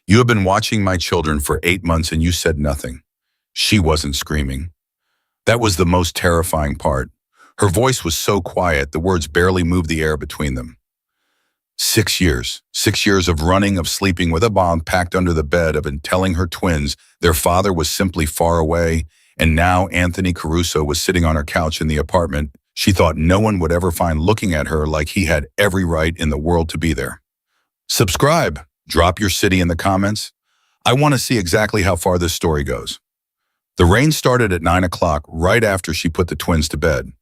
You have been watching my children for 8 months and you said nothing. She wasn't screaming. That was the most terrifying part. Her voice was so quiet, the words barely moved the air between them. 6 years. 6 years of running, of sleeping with a bomb packed under the bed, of telling her twins their father was simply far away, and now Anthony Caruso was sitting on her couch in the apartment she thought no one would ever find, looking at her like he had every right in the world to be there. Subscribe. Drop your city in the comments. I want to see exactly how far this story goes. The rain started at 9 o'clock, right after she put the twins to bed.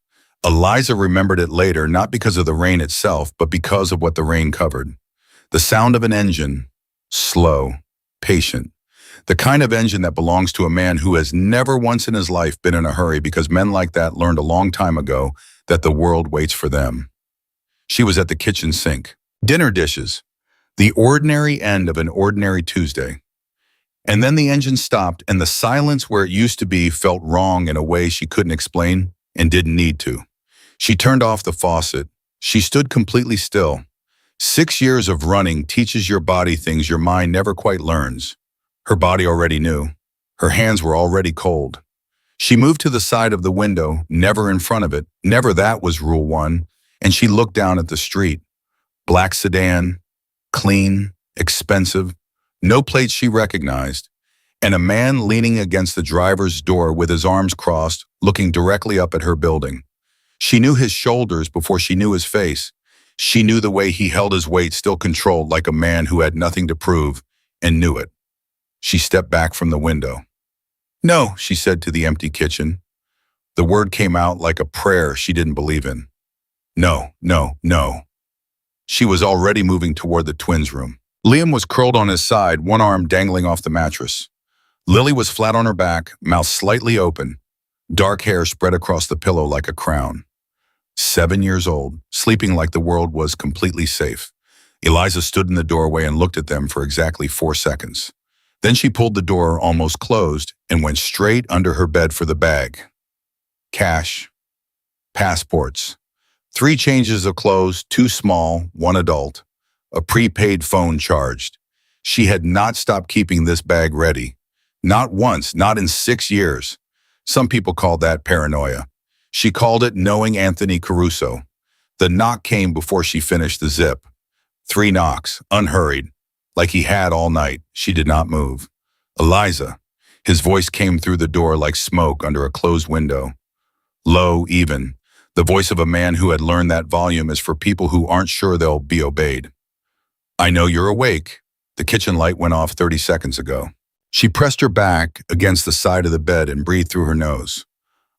Eliza remembered it later, not because of the rain itself, but because of what the rain covered. The sound of an engine, slow, patient. The kind of engine that belongs to a man who has never once in his life been in a hurry, because men like that learned a long time ago that the world waits for them. She was at the kitchen sink. Dinner dishes. The ordinary end of an ordinary Tuesday. And then the engine stopped, and the silence where it used to be felt wrong in a way she couldn't explain and didn't need to. She turned off the faucet. She stood completely still. 6 years of running teaches your body things your mind never quite learns. Her body already knew. Her hands were already cold. She moved to the side of the window, never in front of it. Never, that was rule one. And she looked down at the street. Black sedan, clean, expensive, no plates she recognized, and a man leaning against the driver's door with his arms crossed, looking directly up at her building. She knew his shoulders before she knew his face. She knew the way he held his weight, still controlled, like a man who had nothing to prove, and knew it. She stepped back from the window. "No," she said to the empty kitchen. The word came out like a prayer she didn't believe in. No, no, no. She was already moving toward the twins' room. Liam was curled on his side, one arm dangling off the mattress. Lily was flat on her back, mouth slightly open. Dark hair spread across the pillow like a crown. 7 years old, sleeping like the world was completely safe. Eliza stood in the doorway and looked at them for exactly 4 seconds. Then she pulled the door almost closed and went straight under her bed for the bag. Cash. Passports. 3 changes of clothes, 2 small, 1 adult. A prepaid phone charged. She had not stopped keeping this bag ready. Not once, not in 6 years. Some people call that paranoia. She called it knowing Anthony Caruso. The knock came before she finished the zip. 3 knocks, unhurried, like he had all night. She did not move. "Eliza." His voice came through the door like smoke under a closed window. Low, even. The voice of a man who had learned that volume is for people who aren't sure they'll be obeyed. "I know you're awake." The kitchen light went off 30 seconds ago. She pressed her back against the side of the bed and breathed through her nose.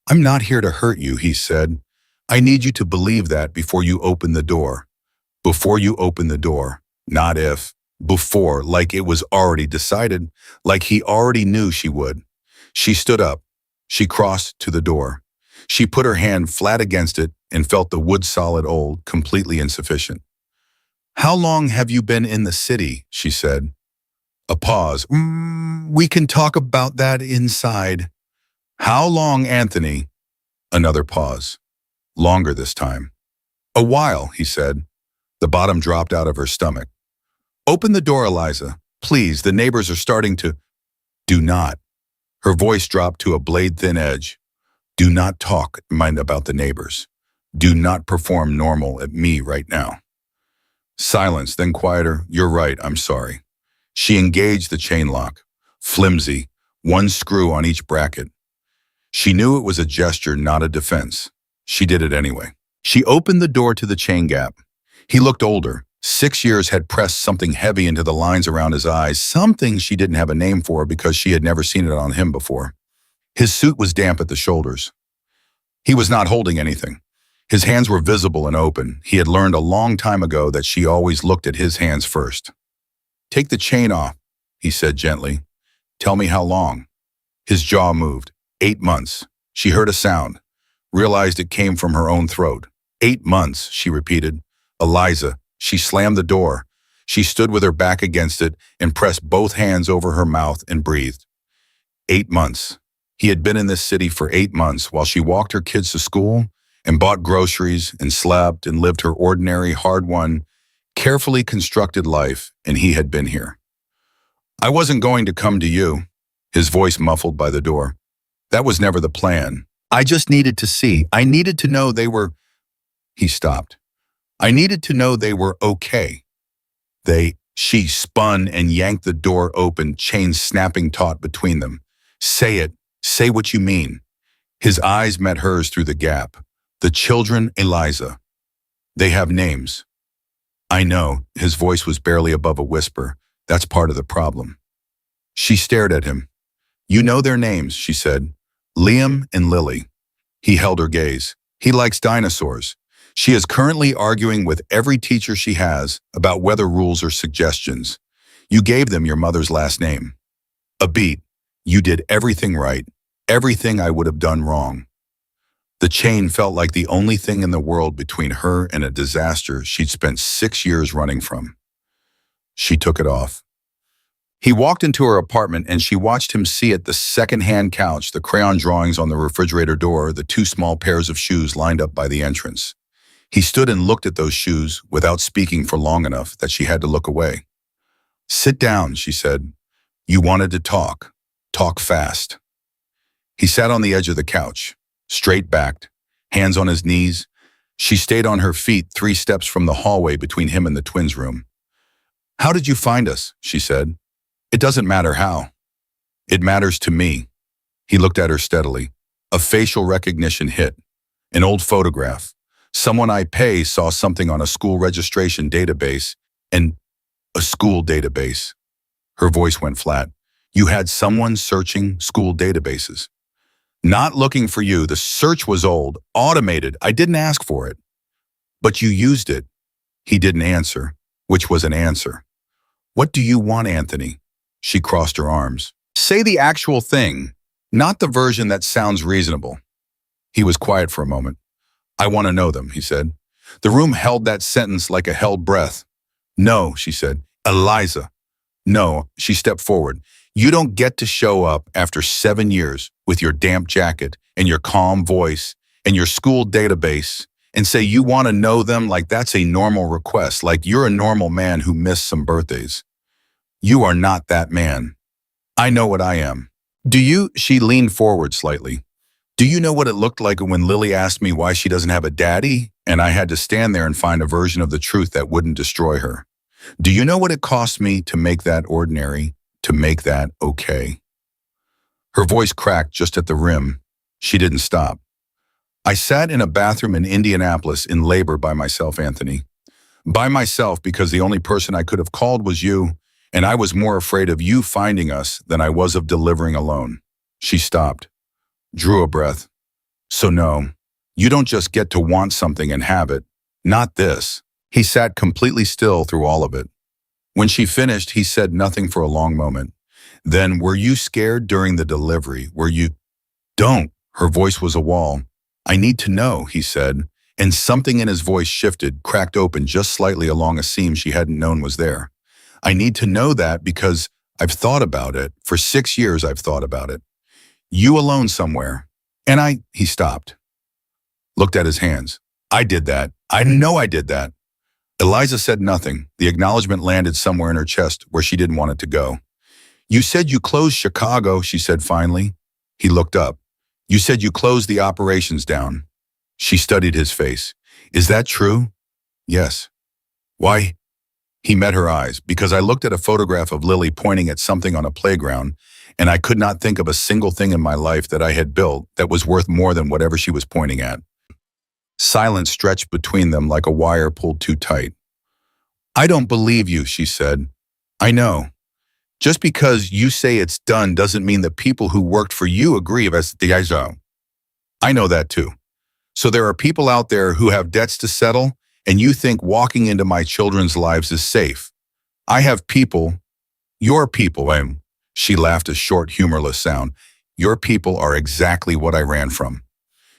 "I'm not here to hurt you," he said. "I need you to believe that before you open the door. Before you open the door. Not if. Before, like it was already decided, like he already knew she would." She stood up. She crossed to the door. She put her hand flat against it and felt the wood solid old, completely insufficient. "How long have you been in the city?" she said. A pause. We can talk about that inside." "How long, Anthony?" Another pause. Longer this time. "A while," he said. The bottom dropped out of her stomach. "Open the door, Eliza. Please, the neighbors are starting to—" "Do not." Her voice dropped to a blade-thin edge. "Do not talk about the neighbors. Do not perform normal at me right now." Silence, then quieter. "You're right, I'm sorry." She engaged the chain lock. Flimsy, 1 screw on each bracket. She knew it was a gesture, not a defense. She did it anyway. She opened the door to the chain gap. He looked older. 6 years had pressed something heavy into the lines around his eyes, something she didn't have a name for because she had never seen it on him before. His suit was damp at the shoulders. He was not holding anything. His hands were visible and open. He had learned a long time ago that she always looked at his hands first. "Take the chain off," he said gently. "Tell me how long." His jaw moved. 8 months. She heard a sound, realized it came from her own throat. 8 months, she repeated. "Eliza." She slammed the door. She stood with her back against it and pressed both hands over her mouth and breathed. 8 months. He had been in this city for 8 months while she walked her kids to school and bought groceries and slept and lived her ordinary, hard-won, carefully constructed life, and he had been here. I wasn't going to come to you, his voice muffled by the door. That was never the plan. I just needed to see. I needed to know they were. He stopped. I needed to know they were okay. She spun and yanked the door open, chains snapping taut between them. Say it. Say what you mean. His eyes met hers through the gap. The children, Eliza. They have names. I know. His voice was barely above a whisper. That's part of the problem. She stared at him. You know their names, she said. Liam and Lily. He held her gaze. He likes dinosaurs. She is currently arguing with every teacher she has about whether rules or suggestions. You gave them your mother's last name. A beat. You did everything right. Everything I would have done wrong. The chain felt like the only thing in the world between her and a disaster she'd spent 6 years running from. She took it off. He walked into her apartment and she watched him see it, the second-hand couch, the crayon drawings on the refrigerator door, the 2 small pairs of shoes lined up by the entrance. He stood and looked at those shoes without speaking for long enough that she had to look away. Sit down, she said. You wanted to talk. Talk fast. He sat on the edge of the couch, straight-backed, hands on his knees. She stayed on her feet 3 steps from the hallway between him and the twins' room. How did you find us? She said. It doesn't matter how. It matters to me. He looked at her steadily. A facial recognition hit. An old photograph. Someone I pay saw something on a school registration database, and a school database. Her voice went flat. You had someone searching school databases. Not looking for you. The search was old, automated. I didn't ask for it. But you used it. He didn't answer, which was an answer. What do you want, Anthony? She crossed her arms. Say the actual thing, not the version that sounds reasonable. He was quiet for a moment. I want to know them, he said. The room held that sentence like a held breath. No, she said. Eliza. No, she stepped forward. You don't get to show up after 7 years with your damp jacket and your calm voice and your school database and say you want to know them like that's a normal request, like you're a normal man who missed some birthdays. You are not that man. I know what I am. Do you? She leaned forward slightly. Do you know what it looked like when Lily asked me why she doesn't have a daddy and I had to stand there and find a version of the truth that wouldn't destroy her? Do you know what it cost me to make that ordinary, to make that okay? Her voice cracked just at the rim. She didn't stop. I sat in a bathroom in Indianapolis in labor by myself, Anthony. By myself because the only person I could have called was you, and I was more afraid of you finding us than I was of delivering alone. She stopped, drew a breath. So no, you don't just get to want something and have it. Not this. He sat completely still through all of it. When she finished, he said nothing for a long moment. Then, were you scared during the delivery? Were you? Don't. Her voice was a wall. I need to know, he said, and something in his voice shifted, cracked open just slightly along a seam she hadn't known was there. I need to know that because I've thought about it. For 6 years, I've thought about it. You alone somewhere. And he stopped. Looked at his hands. I did that. I know I did that. Eliza said nothing. The acknowledgement landed somewhere in her chest where she didn't want it to go. You said you closed Chicago, she said finally. He looked up. You said you closed the operations down. She studied his face. Is that true? Yes. Why? He met her eyes because I looked at a photograph of Lily pointing at something on a playground, and I could not think of a single thing in my life that I had built that was worth more than whatever she was pointing at. Silence stretched between them like a wire pulled too tight. I don't believe you, she said. I know. Just because you say it's done doesn't mean the people who worked for you agree as the ISO. I know that too. So there are people out there who have debts to settle, and you think walking into my children's lives is safe. I have people, your people, she laughed a short, humorless sound. Your people are exactly what I ran from.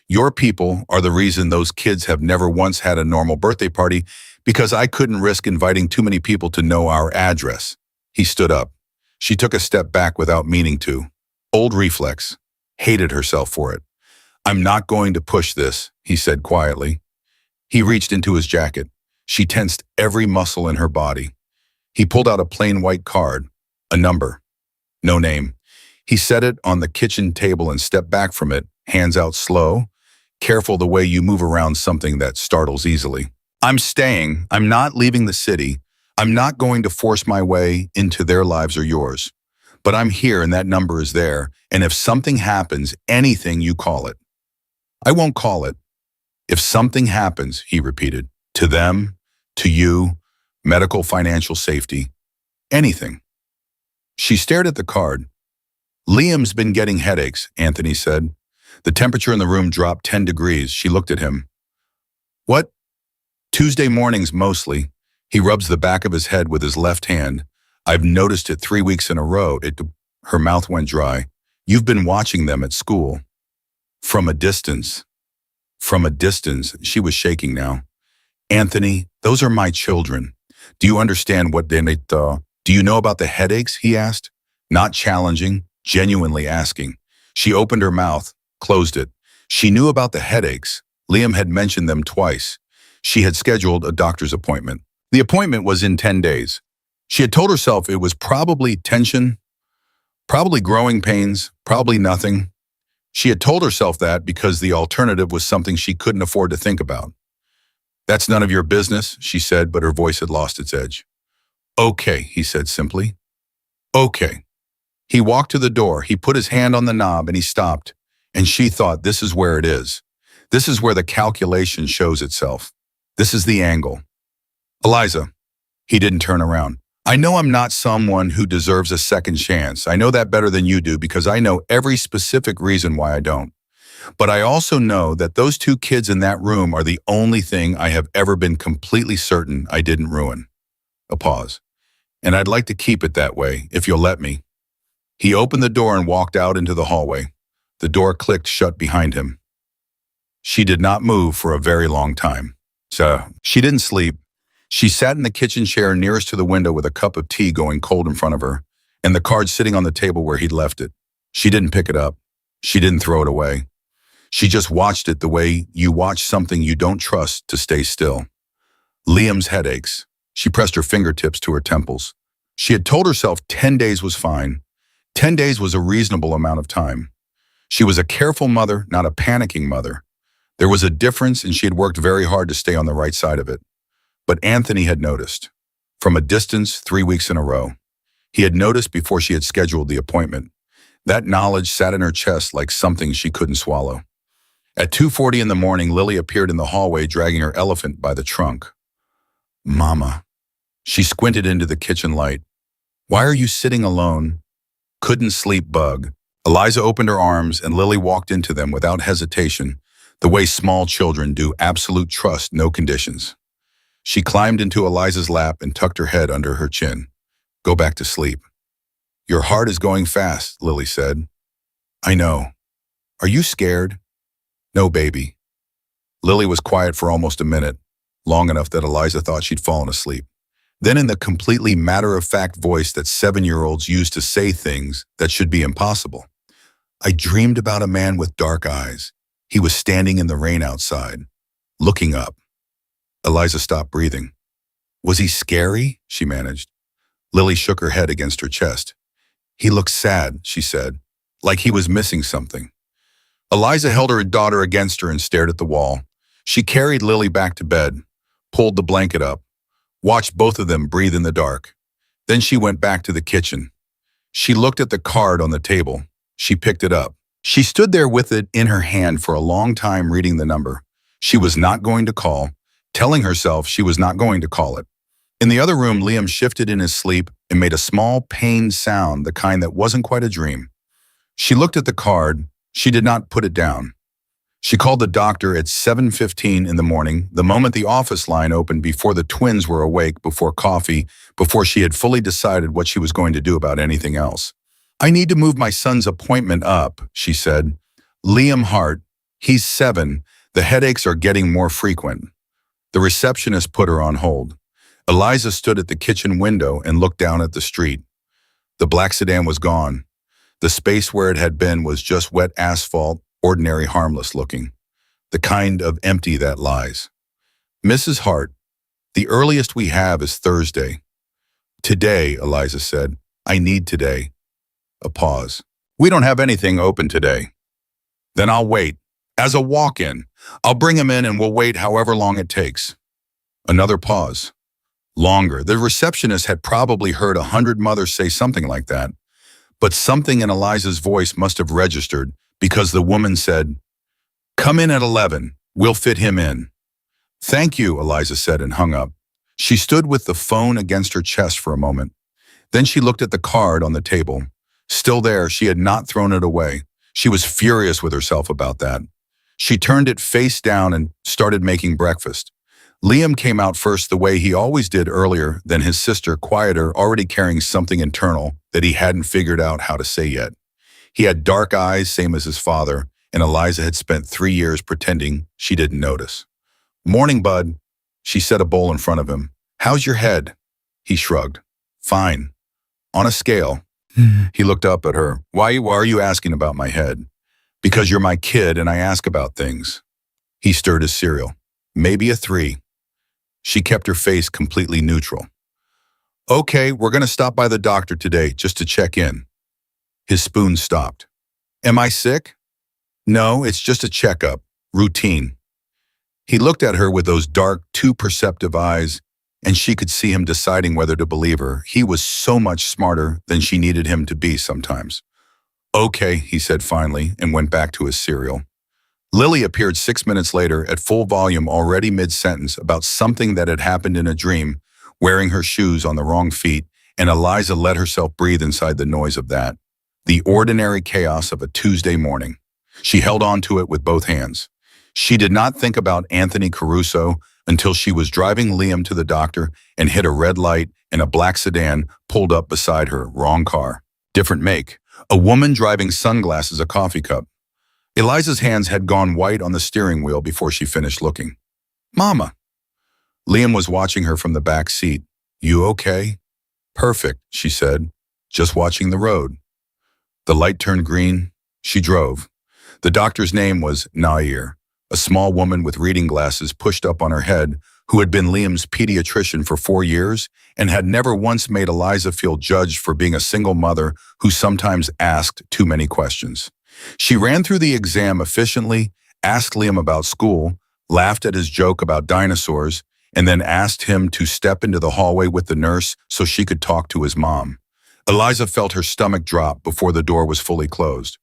Your people are the reason those kids have never once had a normal birthday party because I couldn't risk inviting too many people to know our address. He stood up. She took a step back without meaning to. Old reflex. Hated herself for it. I'm not going to push this, he said quietly. He reached into his jacket. She tensed every muscle in her body. He pulled out a plain white card. A number. No name. He set it on the kitchen table and stepped back from it, hands out slow, careful the way you move around something that startles easily. I'm staying. I'm not leaving the city. I'm not going to force my way into their lives or yours. But I'm here and that number is there. And if something happens, anything, you call it. I won't call it. If something happens, he repeated, to them, to you, medical, financial safety, anything. She stared at the card. Liam's been getting headaches, Anthony said. The temperature in the room dropped 10 degrees. She looked at him. What? Tuesday mornings mostly. He rubs the back of his head with his left hand. I've noticed it 3 weeks in a row. Her mouth went dry. You've been watching them at school. From a distance. From a distance, she was shaking now. Anthony, those are my children. Do you understand what they do you know about the headaches? He asked. Not challenging, genuinely asking. She opened her mouth, closed it. She knew about the headaches. Liam had mentioned them twice. She had scheduled a doctor's appointment. The appointment was in 10 days. She had told herself it was probably tension, probably growing pains, probably nothing. She had told herself that because the alternative was something she couldn't afford to think about. That's none of your business, she said, but her voice had lost its edge. Okay, he said simply. Okay. He walked to the door. He put his hand on the knob and he stopped. And she thought, this is where it is. This is where the calculation shows itself. This is the angle. Eliza. He didn't turn around. I know I'm not someone who deserves a second chance. I know that better than you do because I know every specific reason why I don't. But I also know that those 2 kids in that room are the only thing I have ever been completely certain I didn't ruin. A pause. And I'd like to keep it that way, if you'll let me. He opened the door and walked out into the hallway. The door clicked shut behind him. She did not move for a very long time. So she didn't sleep. She sat in the kitchen chair nearest to the window with a cup of tea going cold in front of her, and the card sitting on the table where he'd left it. She didn't pick it up. She didn't throw it away. She just watched it the way you watch something you don't trust to stay still. Liam's headaches. She pressed her fingertips to her temples. She had told herself 10 days was fine. 10 days was a reasonable amount of time. She was a careful mother, not a panicking mother. There was a difference, and she had worked very hard to stay on the right side of it. But Anthony had noticed. From a distance, 3 weeks in a row. He had noticed before she had scheduled the appointment. That knowledge sat in her chest like something she couldn't swallow. At 2:40 in the morning, Lily appeared in the hallway dragging her elephant by the trunk. Mama. She squinted into the kitchen light. Why are you sitting alone? Couldn't sleep, bug. Eliza opened her arms and Lily walked into them without hesitation, the way small children do, absolute trust, no conditions. She climbed into Eliza's lap and tucked her head under her chin. Go back to sleep. Your heart is going fast, Lily said. I know. Are you scared? No, baby. Lily was quiet for almost a minute, long enough that Eliza thought she'd fallen asleep. Then in the completely matter-of-fact voice that 7-year-olds use to say things that should be impossible. I dreamed about a man with dark eyes. He was standing in the rain outside, looking up. Eliza stopped breathing. Was he scary? She managed. Lily shook her head against her chest. He looked sad, she said, like he was missing something. Eliza held her daughter against her and stared at the wall. She carried Lily back to bed, pulled the blanket up, watched both of them breathe in the dark. Then she went back to the kitchen. She looked at the card on the table. She picked it up. She stood there with it in her hand for a long time reading the number. She was not going to call, telling herself she was not going to call it. In the other room, Liam shifted in his sleep and made a small pained sound, the kind that wasn't quite a dream. She looked at the card. She did not put it down. She called the doctor at 7:15 in the morning, the moment the office line opened, before the twins were awake, before coffee, before she had fully decided what she was going to do about anything else. I need to move my son's appointment up, she said. Liam Hart, he's 7. The headaches are getting more frequent. The receptionist put her on hold. Eliza stood at the kitchen window and looked down at the street. The black sedan was gone. The space where it had been was just wet asphalt, ordinary, harmless looking. The kind of empty that lies. Mrs. Hart, the earliest we have is Thursday. Today, Eliza said. I need today. A pause. We don't have anything open today. Then I'll wait. As a walk-in, I'll bring him in and we'll wait however long it takes. Another pause. Longer. The receptionist had probably heard 100 mothers say something like that. But something in Eliza's voice must have registered because the woman said, "Come in at 11. We'll fit him in." "Thank you," Eliza said and hung up. She stood with the phone against her chest for a moment. Then she looked at the card on the table. Still there, she had not thrown it away. She was furious with herself about that. She turned it face down and started making breakfast. Liam came out first the way he always did earlier than his sister, quieter, already carrying something internal that he hadn't figured out how to say yet. He had dark eyes, same as his father, and Eliza had spent 3 years pretending she didn't notice. "Morning, bud." She set a bowl in front of him. "How's your head?" He shrugged. "Fine. On a scale." He looked up at her. Why are you asking about my head?" "Because you're my kid and I ask about things." He stirred his cereal. "Maybe a 3. She kept her face completely neutral. "Okay, we're going to stop by the doctor today just to check in." His spoon stopped. "Am I sick?" "No, it's just a checkup. Routine." He looked at her with those dark, too perceptive eyes, and she could see him deciding whether to believe her. He was so much smarter than she needed him to be sometimes. "Okay," he said finally, and went back to his cereal. Lily appeared 6 minutes later at full volume, already mid-sentence, about something that had happened in a dream, wearing her shoes on the wrong feet, and Eliza let herself breathe inside the noise of that. The ordinary chaos of a Tuesday morning. She held on to it with both hands. She did not think about Anthony Caruso until she was driving Liam to the doctor and hit a red light and a black sedan pulled up beside her. Wrong car. Different make. A woman driving sunglasses, a coffee cup. Eliza's hands had gone white on the steering wheel before she finished looking. "Mama." Liam was watching her from the back seat. "You okay?" "Perfect," she said, "just watching the road." The light turned green. She drove. The doctor's name was Nair, a small woman with reading glasses pushed up on her head who had been Liam's pediatrician for 4 years and had never once made Eliza feel judged for being a single mother who sometimes asked too many questions. She ran through the exam efficiently, asked Liam about school, laughed at his joke about dinosaurs, and then asked him to step into the hallway with the nurse so she could talk to his mom. Eliza felt her stomach drop before the door was fully closed.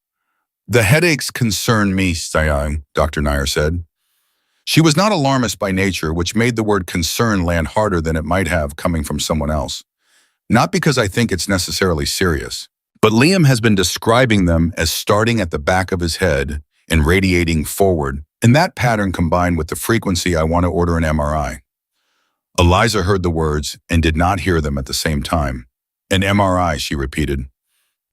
"The headaches concern me, Sayang," Dr. Nair said. She was not alarmist by nature, which made the word concern land harder than it might have coming from someone else. "Not because I think it's necessarily serious. But Liam has been describing them as starting at the back of his head and radiating forward, and that pattern combined with the frequency I want to order an MRI. Eliza heard the words and did not hear them at the same time. "An MRI," she repeated.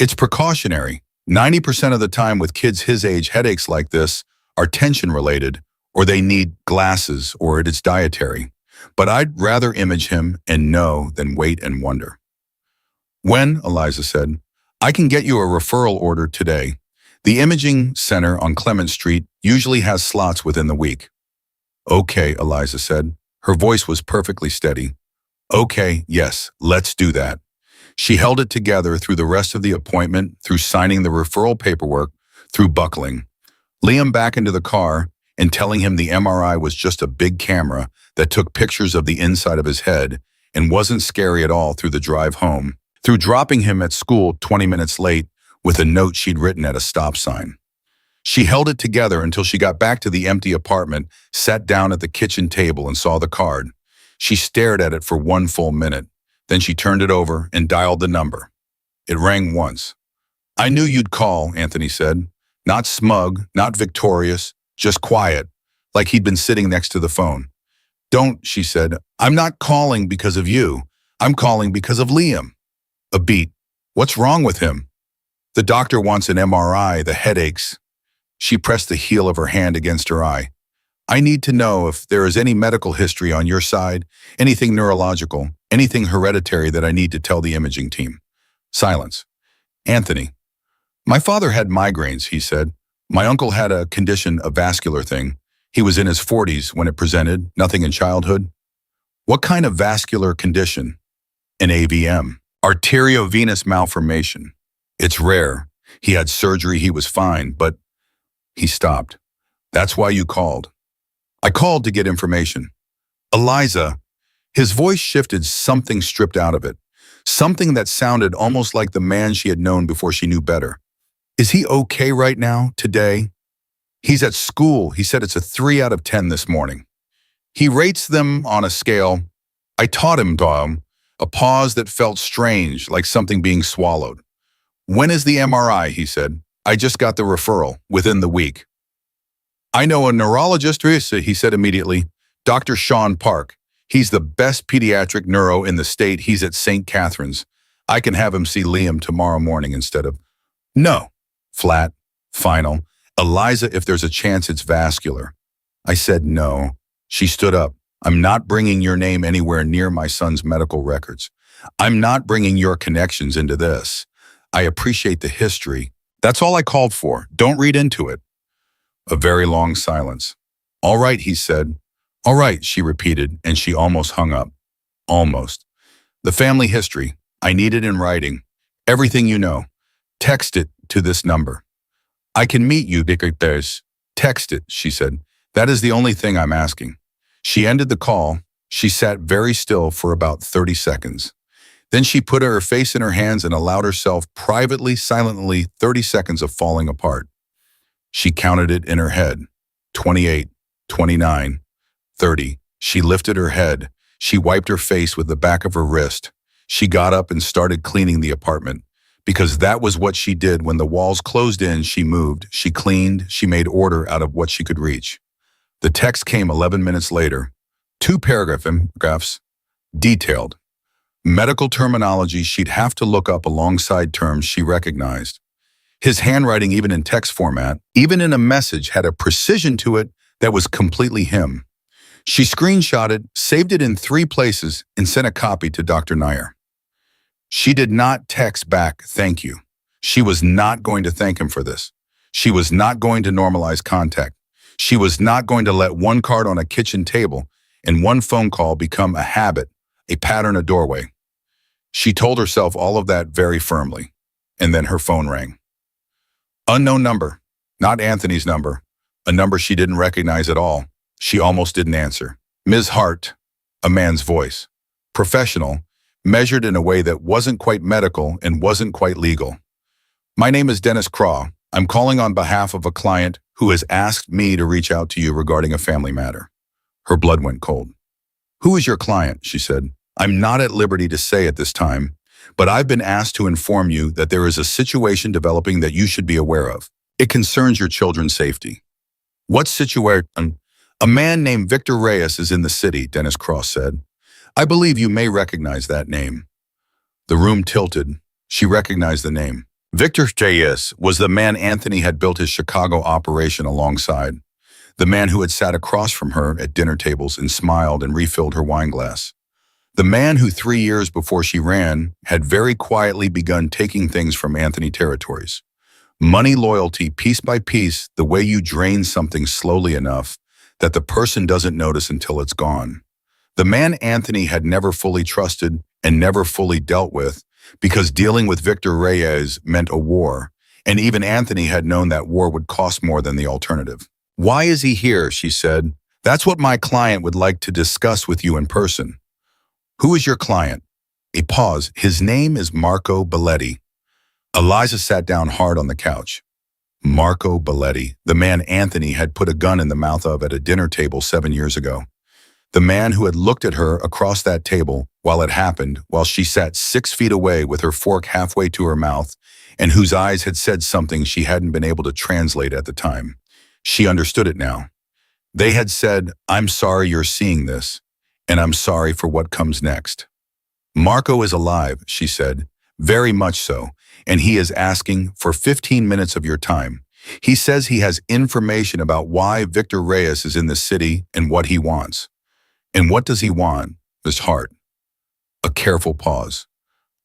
"It's precautionary. 90% of the time with kids his age, headaches like this are tension-related, or they need glasses, or it's dietary. But I'd rather image him and know than wait and wonder." "When?" Eliza said. "I can get you a referral order today. The imaging center on Clement Street usually has slots within the week." "Okay," Eliza said. Her voice was perfectly steady. "Okay, yes, let's do that." She held it together through the rest of the appointment, through signing the referral paperwork, through buckling. Liam back into the car and telling him the MRI was just a big camera that took pictures of the inside of his head and wasn't scary at all through the drive home, through dropping him at school 20 minutes late with a note she'd written at a stop sign. She held it together until she got back to the empty apartment, sat down at the kitchen table and saw the card. She stared at it for 1 full minute. Then she turned it over and dialed the number. It rang once. "I knew you'd call," Anthony said. Not smug, not victorious, just quiet, like he'd been sitting next to the phone. "Don't," she said. "I'm not calling because of you. I'm calling because of Liam." A beat. "What's wrong with him?" "The doctor wants an MRI, the headaches." She pressed the heel of her hand against her eye. "I need to know if there is any medical history on your side, anything neurological, anything hereditary that I need to tell the imaging team." Silence. "Anthony." "My father had migraines," he said. "My uncle had a condition, a vascular thing. He was in his 40s when it presented, nothing in childhood." "What kind of vascular condition?" "An AVM." Arteriovenous malformation. It's rare. He had surgery, he was fine, but he stopped. That's why you called. I called to get information. Eliza, his voice shifted, something stripped out of it. Something that sounded almost like the man she had known before she knew better. Is he okay right now, today? He's at school. He said it's a 3 out of 10 this morning. He rates them on a scale. I taught him, Dom. A pause that felt strange, like something being swallowed. When is the MRI, he said. I just got the referral, within the week. I know a neurologist, he said immediately. Dr. Sean Park. He's the best pediatric neuro in the state. He's at St. Catherine's. I can have him see Liam tomorrow morning instead of... No. Flat. Final. Eliza, if there's a chance it's vascular. I said no. She stood up. I'm not bringing your name anywhere near my son's medical records. I'm not bringing your connections into this. I appreciate the history. That's all I called for. Don't read into it. A very long silence. All right, he said. All right, she repeated, and she almost hung up. Almost. The family history. I need it in writing. Everything you know. Text it to this number. I can meet you, Dickers. Text it, she said. That is the only thing I'm asking. She ended the call. She sat very still for about 30 seconds. Then she put her face in her hands and allowed herself privately, silently, 30 seconds of falling apart. She counted it in her head. 28, 29, 30. She lifted her head. She wiped her face with the back of her wrist. She got up and started cleaning the apartment. Because that was what she did when the walls closed in. She moved, she cleaned, she made order out of what she could reach. The text came 11 minutes later. 2 paragraphs, detailed. Medical terminology she'd have to look up alongside terms she recognized. His handwriting, even in text format, even in a message, had a precision to it that was completely him. She screenshotted, saved it in 3 places, and sent a copy to Dr. Nair. She did not text back, thank you. She was not going to thank him for this. She was not going to normalize contact. She was not going to let one card on a kitchen table and one phone call become a habit, a pattern, a doorway. She told herself all of that very firmly, and then her phone rang. Unknown number, not Anthony's number, a number she didn't recognize at all. She almost didn't answer. Ms. Hart, a man's voice. Professional, measured in a way that wasn't quite medical and wasn't quite legal. My name is Dennis Craw. I'm calling on behalf of a client who has asked me to reach out to you regarding a family matter. Her blood went cold. Who is your client? She said. I'm not at liberty to say at this time, but I've been asked to inform you that there is a situation developing that you should be aware of. It concerns your children's safety. What situation? A man named Victor Reyes is in the city, Dennis Cross said. I believe you may recognize that name. The room tilted. She recognized the name. Victor Reyes was the man Anthony had built his Chicago operation alongside. The man who had sat across from her at dinner tables and smiled and refilled her wine glass. The man who 3 years before she ran had very quietly begun taking things from Anthony territories. Money, loyalty, piece by piece, the way you drain something slowly enough that the person doesn't notice until it's gone. The man Anthony had never fully trusted and never fully dealt with, because dealing with Victor Reyes meant a war, and even Anthony had known that war would cost more than the alternative. Why is he here? She said. That's what my client would like to discuss with you in person. Who is your client? A pause. His name is Marco Belletti. Eliza sat down hard on the couch. Marco Belletti, the man Anthony had put a gun in the mouth of at a dinner table 7 years ago. The man who had looked at her across that table while it happened, while she sat 6 feet away with her fork halfway to her mouth, and whose eyes had said something she hadn't been able to translate at the time. She understood it now. They had said, I'm sorry you're seeing this, and I'm sorry for what comes next. Marco is alive, she said, very much so, and he is asking for 15 minutes of your time. He says he has information about why Victor Reyes is in the city and what he wants. And what does he want, Miss Hart? A careful pause.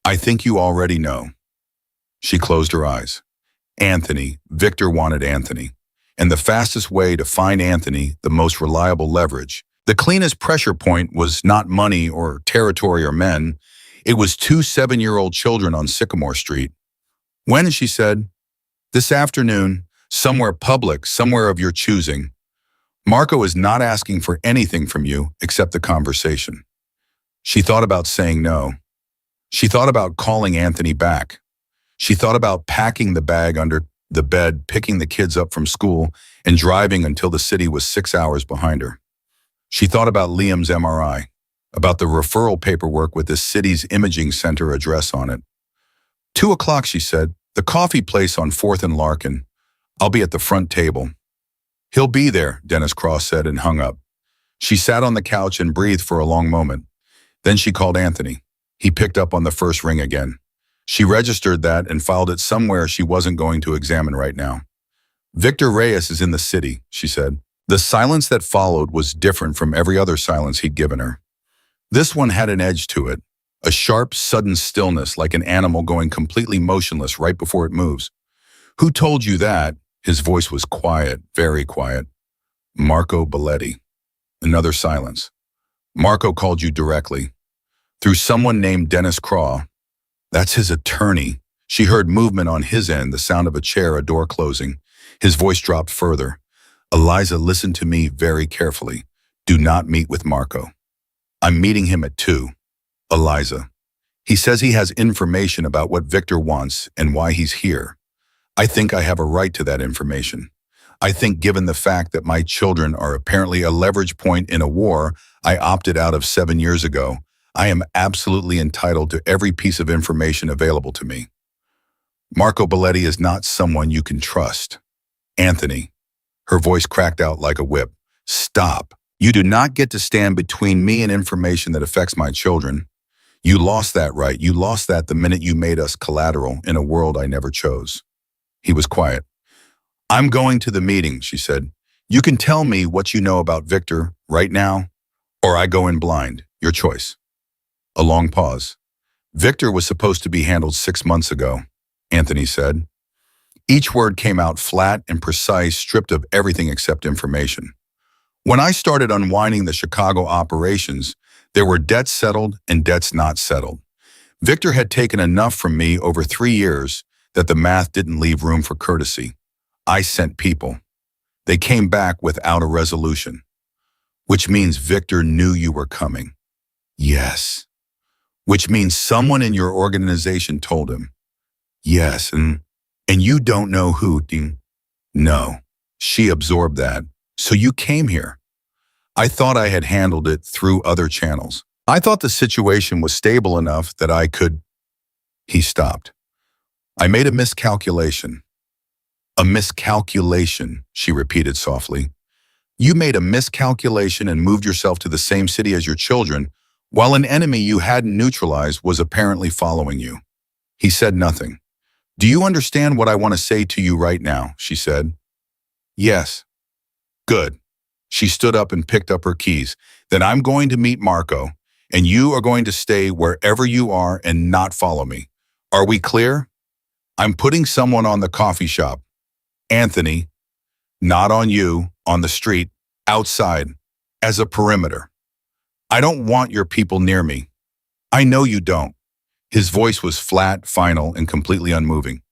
I think you already know. She closed her eyes. Anthony, Victor wanted Anthony. And the fastest way to find Anthony, the most reliable leverage, the cleanest pressure point was not money or territory or men. It was two 7-year-old children on Sycamore Street. When, she said, this afternoon, somewhere public, somewhere of your choosing. Marco is not asking for anything from you except the conversation. She thought about saying no. She thought about calling Anthony back. She thought about packing the bag under the bed, picking the kids up from school, and driving until the city was 6 hours behind her. She thought about Liam's MRI, about the referral paperwork with the city's imaging center address on it. 2 o'clock, she said, the coffee place on 4th and Larkin. I'll be at the front table. He'll be there, Dennis Cross said and hung up. She sat on the couch and breathed for a long moment. Then she called Anthony. He picked up on the first ring again. She registered that and filed it somewhere she wasn't going to examine right now. Victor Reyes is in the city, she said. The silence that followed was different from every other silence he'd given her. This one had an edge to it, a sharp, sudden stillness like an animal going completely motionless right before it moves. Who told you that? His voice was quiet, very quiet. Marco Belletti. Another silence. Marco called you directly. Through someone named Dennis Craw. That's his attorney. She heard movement on his end, the sound of a chair, a door closing. His voice dropped further. Eliza, listen to me very carefully. Do not meet with Marco. I'm meeting him at 2. Eliza. He says he has information about what Victor wants and why he's here. I think I have a right to that information. I think given the fact that my children are apparently a leverage point in a war I opted out of 7 years ago, I am absolutely entitled to every piece of information available to me. Marco Belletti is not someone you can trust. Anthony. Her voice cracked out like a whip. Stop. You do not get to stand between me and information that affects my children. You lost that right. You lost that the minute you made us collateral in a world I never chose. He was quiet. I'm going to the meeting, she said. You can tell me what you know about Victor right now, or I go in blind. Your choice. A long pause. Victor was supposed to be handled 6 months ago, Anthony said. Each word came out flat and precise, stripped of everything except information. When I started unwinding the Chicago operations, there were debts settled and debts not settled. Victor had taken enough from me over 3 years that the math didn't leave room for courtesy. I sent people. They came back without a resolution. Which means Victor knew you were coming. Yes. Which means someone in your organization told him. Yes, and you don't know who. No. She absorbed that. So you came here. I thought I had handled it through other channels. I thought the situation was stable enough that I could. He stopped. I made a miscalculation. A miscalculation, she repeated softly. You made a miscalculation and moved yourself to the same city as your children, while an enemy you hadn't neutralized was apparently following you. He said nothing. Do you understand what I want to say to you right now? She said. Yes. Good. She stood up and picked up her keys. Then I'm going to meet Marco, and you are going to stay wherever you are and not follow me. Are we clear? I'm putting someone on the coffee shop. Anthony, not on you, on the street, outside, as a perimeter. I don't want your people near me. I know you don't. His voice was flat, final, and completely unmoving.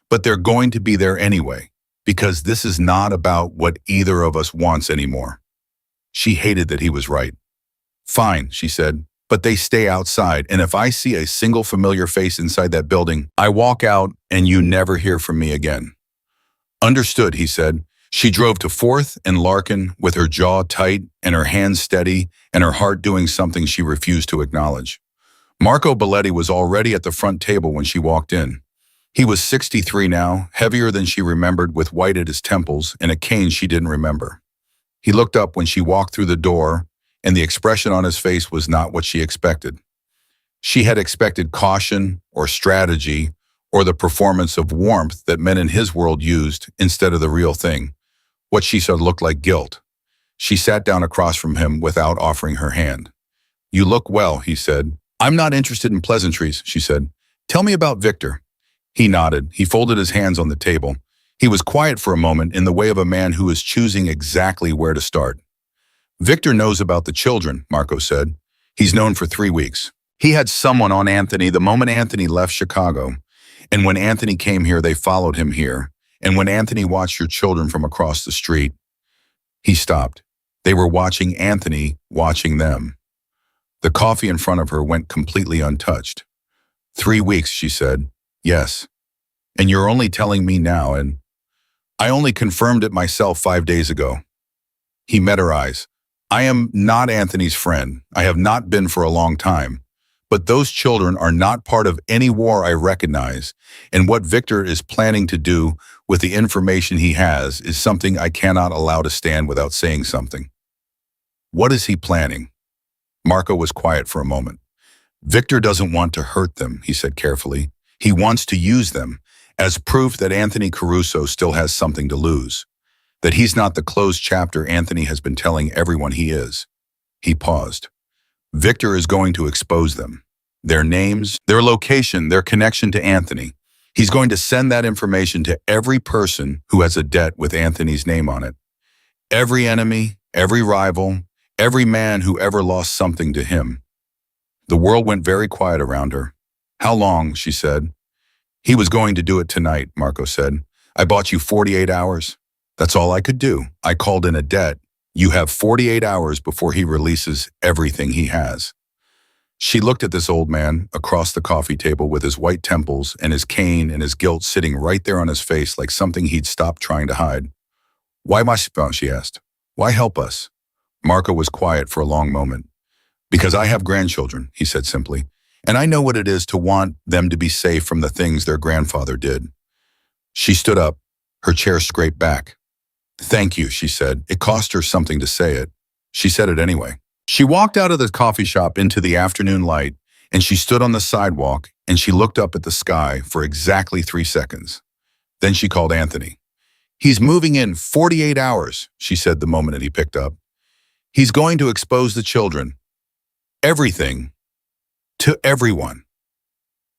But they're going to be there anyway, because this is not about what either of us wants anymore. She hated that he was right. Fine, she said, but they stay outside, and if I see a single familiar face inside that building, I walk out and you never hear from me again. Understood, he said. She drove to 4th and Larkin with her jaw tight and her hands steady and her heart doing something she refused to acknowledge. Marco Belletti was already at the front table when she walked in. He was 63 now, heavier than she remembered, with white at his temples and a cane she didn't remember. He looked up when she walked through the door, and the expression on his face was not what she expected. She had expected caution or strategy or the performance of warmth that men in his world used instead of the real thing. What she said looked like guilt. She sat down across from him without offering her hand. You look well, he said. I'm not interested in pleasantries, she said. Tell me about Victor. He nodded. He folded his hands on the table. He was quiet for a moment in the way of a man who is choosing exactly where to start. Victor knows about the children, Marco said. He's known for 3 weeks. He had someone on Anthony the moment Anthony left Chicago. And when Anthony came here, they followed him here. And when Anthony watched your children from across the street, he stopped. They were watching Anthony watching them. The coffee in front of her went completely untouched. 3 weeks, she said. Yes. And you're only telling me now, and I only confirmed it myself 5 days ago. He met her eyes. I am not Anthony's friend. I have not been for a long time. But those children are not part of any war I recognize, and what Victor is planning to do with the information he has is something I cannot allow to stand without saying something. What is he planning? Marco was quiet for a moment. Victor doesn't want to hurt them, he said carefully. He wants to use them as proof that Anthony Caruso still has something to lose, that he's not the closed chapter Anthony has been telling everyone he is. He paused. Victor is going to expose them. Their names, their location, their connection to Anthony. He's going to send that information to every person who has a debt with Anthony's name on it. Every enemy, every rival, every man who ever lost something to him. The world went very quiet around her. How long, she said. He was going to do it tonight, Marco said. I bought you 48 hours. That's all I could do. I called in a debt. You have 48 hours before he releases everything he has. She looked at this old man across the coffee table with his white temples and his cane and his guilt sitting right there on his face like something he'd stopped trying to hide. Why must she asked. Why help us? Marco was quiet for a long moment. Because I have grandchildren, he said simply, and I know what it is to want them to be safe from the things their grandfather did. She stood up, her chair scraped back. Thank you, she said. It cost her something to say it. She said it anyway. She walked out of the coffee shop into the afternoon light, and she stood on the sidewalk, and she looked up at the sky for exactly 3 seconds. Then she called Anthony. He's moving in 48 hours, she said the moment that he picked up. He's going to expose the children. Everything. To everyone.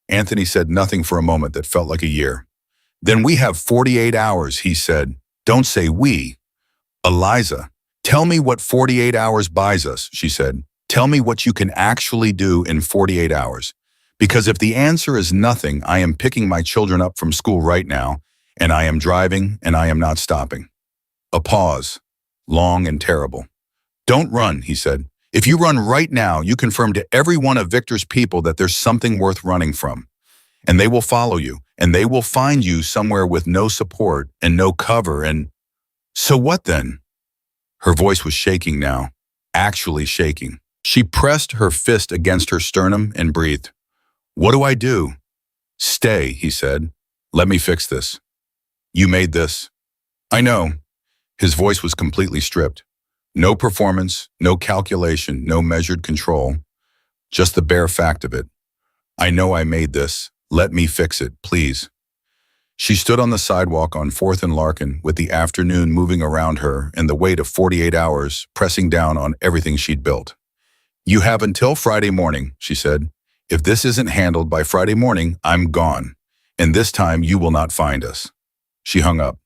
Anthony said nothing for a moment that felt like a year. Then we have 48 hours, he said. Don't say we. Eliza, tell me what 48 hours buys us, she said. Tell me what you can actually do in 48 hours. Because if the answer is nothing, I am picking my children up from school right now, and I am driving, and I am not stopping. A pause, long and terrible. Don't run, he said. If you run right now, you confirm to every one of Victor's people that there's something worth running from. And they will follow you, and they will find you somewhere with no support and no cover, and so what then? Her voice was shaking now, actually shaking. She pressed her fist against her sternum and breathed. What do I do? Stay, he said. Let me fix this. You made this. I know. His voice was completely stripped. No performance, no calculation, no measured control. Just the bare fact of it. I know I made this. Let me fix it, please. She stood on the sidewalk on 4th and Larkin with the afternoon moving around her and the weight of 48 hours pressing down on everything she'd built. You have until Friday morning, she said. If this isn't handled by Friday morning, I'm gone. And this time you will not find us. She hung up.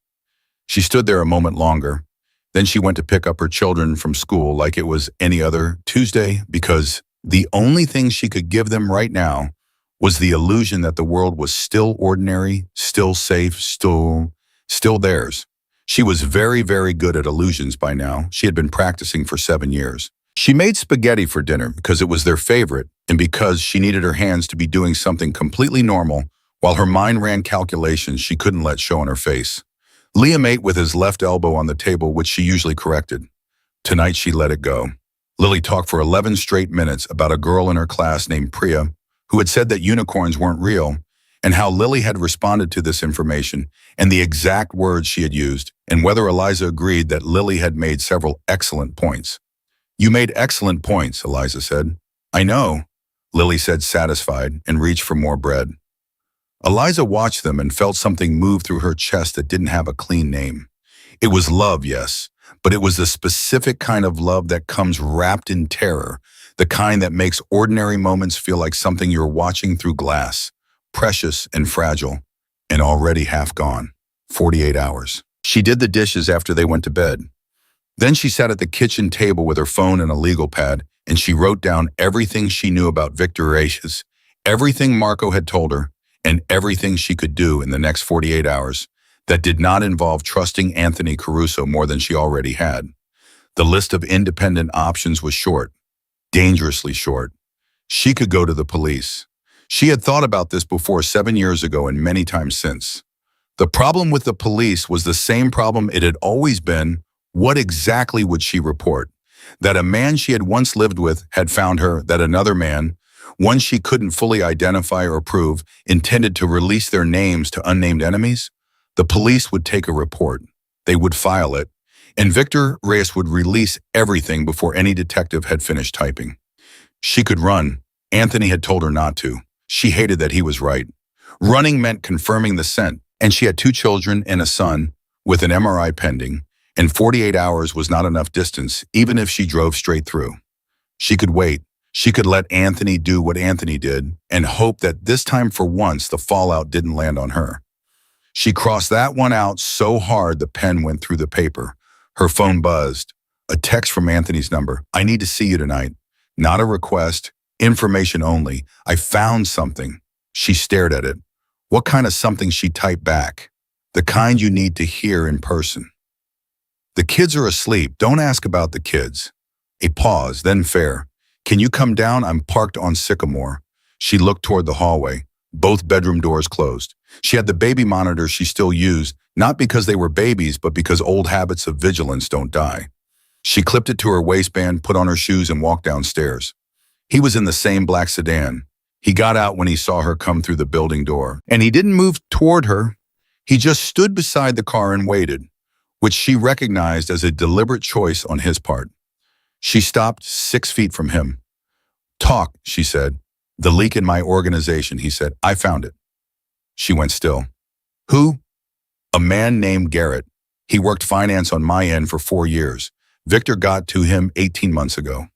She stood there a moment longer. Then she went to pick up her children from school like it was any other Tuesday because the only thing she could give them right now was the illusion that the world was still ordinary, still safe, still theirs. She was very, very good at illusions by now. She had been practicing for 7 years. She made spaghetti for dinner because it was their favorite and because she needed her hands to be doing something completely normal while her mind ran calculations she couldn't let show on her face. Liam ate with his left elbow on the table, which she usually corrected. Tonight she let it go. Lily talked for 11 straight minutes about a girl in her class named Priya who had said that unicorns weren't real, and how Lily had responded to this information and the exact words she had used, and whether Eliza agreed that Lily had made several excellent points. You made excellent points, Eliza said. I know, Lily said satisfied and reached for more bread. Eliza watched them and felt something move through her chest that didn't have a clean name. It was love, yes, but it was the specific kind of love that comes wrapped in terror, the kind that makes ordinary moments feel like something you're watching through glass, precious and fragile, and already half gone. 48 hours. She did the dishes after they went to bed. Then she sat at the kitchen table with her phone and a legal pad and she wrote down everything she knew about Victor Reyes, everything Marco had told her, and everything she could do in the next 48 hours that did not involve trusting Anthony Caruso more than she already had. The list of independent options was short, dangerously short. She could go to the police. She had thought about this before 7 years ago and many times since. The problem with the police was the same problem it had always been. What exactly would she report? That a man she had once lived with had found her, that another man, one she couldn't fully identify or prove, intended to release their names to unnamed enemies? The police would take a report. They would file it, and Victor Reyes would release everything before any detective had finished typing. She could run. Anthony had told her not to. She hated that he was right. Running meant confirming the scent, and she had 2 children and a son with an MRI pending, and 48 hours was not enough distance, even if she drove straight through. She could wait. She could let Anthony do what Anthony did and hope that this time for once the fallout didn't land on her. She crossed that one out so hard the pen went through the paper. Her phone buzzed. A text from Anthony's number. "I need to see you tonight. Not a request. Information only. I found something." She stared at it. What kind of something? She typed back. "The kind you need to hear in person." "The kids are asleep. Don't ask about the kids." A pause, then fair. "Can you come down? I'm parked on Sycamore." She looked toward the hallway. Both bedroom doors closed. She had the baby monitor she still used, not because they were babies, but because old habits of vigilance don't die. She clipped it to her waistband, put on her shoes, and walked downstairs. He was in the same black sedan. He got out when he saw her come through the building door, and he didn't move toward her. He just stood beside the car and waited, which she recognized as a deliberate choice on his part. She stopped 6 feet from him. "Talk," she said. "The leak in my organization," he said. "I found it." She went still. "Who?" "A man named Garrett. He worked finance on my end for 4 years. Victor got to him 18 months ago."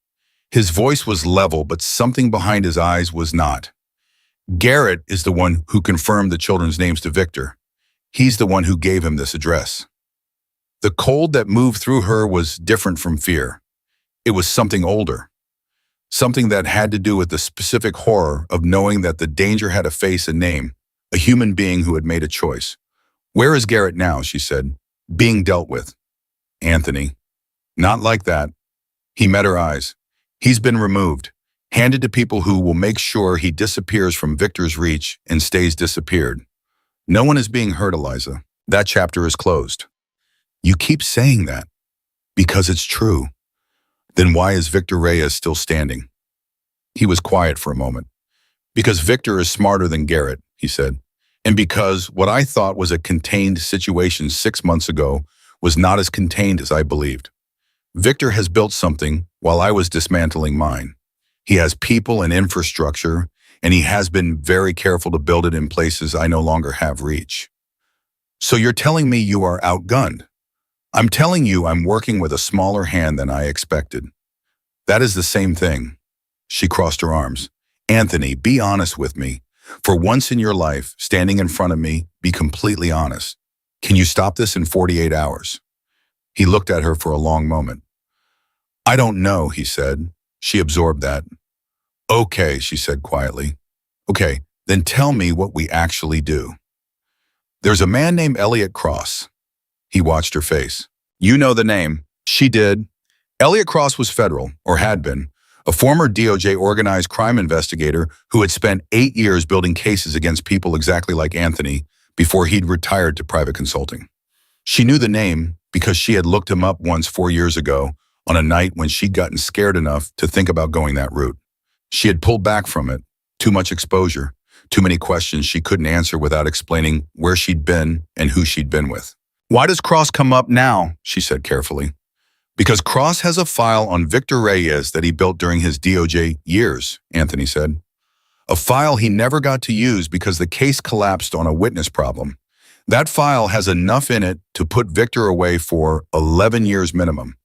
His voice was level, but something behind his eyes was not. "Garrett is the one who confirmed the children's names to Victor. He's the one who gave him this address." The cold that moved through her was different from fear. It was something older. Something that had to do with the specific horror of knowing that the danger had a face and name, a human being who had made a choice. "Where is Garrett now?" she said. "Being dealt with." "Anthony." "Not like that." He met her eyes. "He's been removed, handed to people who will make sure he disappears from Victor's reach and stays disappeared. No one is being hurt, Eliza. That chapter is closed." "You keep saying that." "Because it's true." "Then why is Victor Reyes still standing?" He was quiet for a moment. "Because Victor is smarter than Garrett," he said. "And because what I thought was a contained situation 6 months ago was not as contained as I believed. Victor has built something while I was dismantling mine. He has people and infrastructure, and he has been very careful to build it in places I no longer have reach." "So you're telling me you are outgunned?" "I'm telling you I'm working with a smaller hand than I expected." "That is the same thing." She crossed her arms. "Anthony, be honest with me. For once in your life, standing in front of me, be completely honest. Can you stop this in 48 hours? He looked at her for a long moment. "I don't know," he said. She absorbed that. "Okay," she said quietly. "Okay, then tell me what we actually do." "There's a man named Elliot Cross." He watched her face. "You know the name." She did. Elliot Cross was federal, or had been, a former DOJ organized crime investigator who had spent 8 years building cases against people exactly like Anthony before he'd retired to private consulting. She knew the name because she had looked him up once 4 years ago on a night when she'd gotten scared enough to think about going that route. She had pulled back from it. Too much exposure, too many questions she couldn't answer without explaining where she'd been and who she'd been with. "Why does Cross come up now?" she said carefully. "Because Cross has a file on Victor Reyes that he built during his DOJ years," Anthony said. "A file he never got to use because the case collapsed on a witness problem. That file has enough in it to put Victor away for 11 years minimum.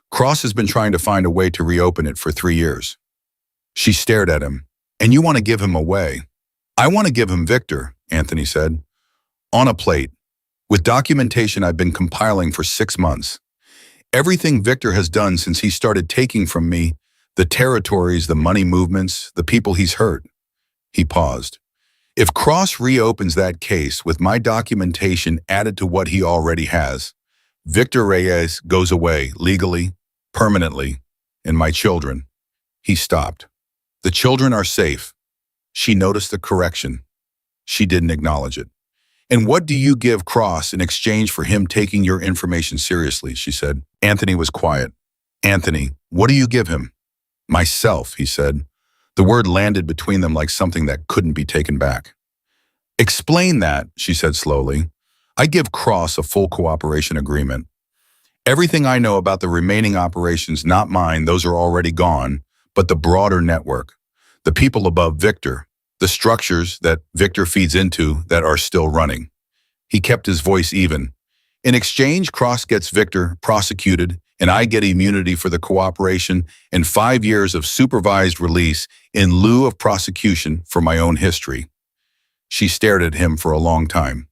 Cross has been trying to find a way to reopen it for 3 years. She stared at him. "And you want to give him away?" "I want to give him Victor," Anthony said. "On a plate, with documentation I've been compiling for 6 months. Everything Victor has done since he started taking from me The territories, the money movements, the people he's hurt. He paused. If Cross reopens that case with my documentation added to what he already has, Victor Reyes goes away legally, permanently, and my children. He stopped. The children are safe. She noticed the correction. She didn't acknowledge it. And what do you give Cross in exchange for him taking your information seriously, she said. Anthony was quiet. Anthony, what do you give him? Myself, he said. The word landed between them like something that couldn't be taken back. Explain that, she said slowly. I give Cross a full cooperation agreement. Everything I know about the remaining operations, not mine, those are already gone, but the broader network, the people above Victor, the structures that Victor feeds into that are still running. He kept his voice even. In exchange, Cross gets Victor prosecuted, and I get immunity for the cooperation and 5 years of supervised release in lieu of prosecution for my own history. She stared at him for a long time.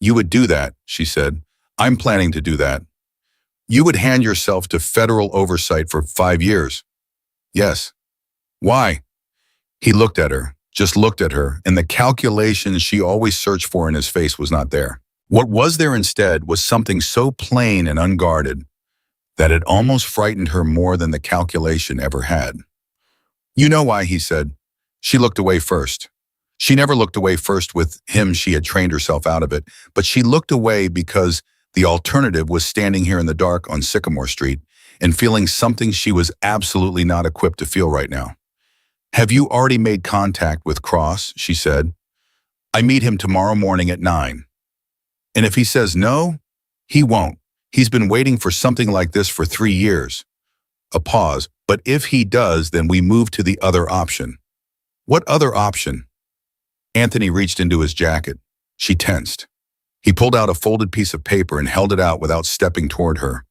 You would do that, she said. I'm planning to do that. You would hand yourself to federal oversight for 5 years. Yes. Why? He looked at her, just looked at her, and the calculation she always searched for in his face was not there. What was there instead was something so plain and unguarded that it almost frightened her more than the calculation ever had. You know why, he said. She looked away first. She never looked away first with him. She had trained herself out of it, but she looked away because the alternative was standing here in the dark on Sycamore Street and feeling something she was absolutely not equipped to feel right now. Have you already made contact with Cross? She said. I meet him tomorrow morning at 9. And if he says no, he won't. He's been waiting for something like this for 3 years. A pause. But if he does, then we move to the other option. What other option? Anthony reached into his jacket. She tensed. He pulled out a folded piece of paper and held it out without stepping toward her.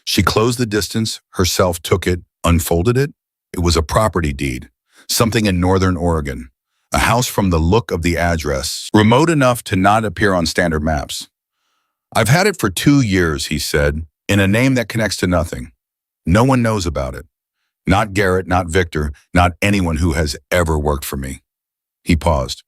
She closed the distance, herself took it, unfolded it. It was a property deed, something in northern Oregon, a house from the look of the address, remote enough to not appear on standard maps. I've had it for 2 years, he said, in a name that connects to nothing. No one knows about it. Not Garrett, not Victor, not anyone who has ever worked for me. He paused.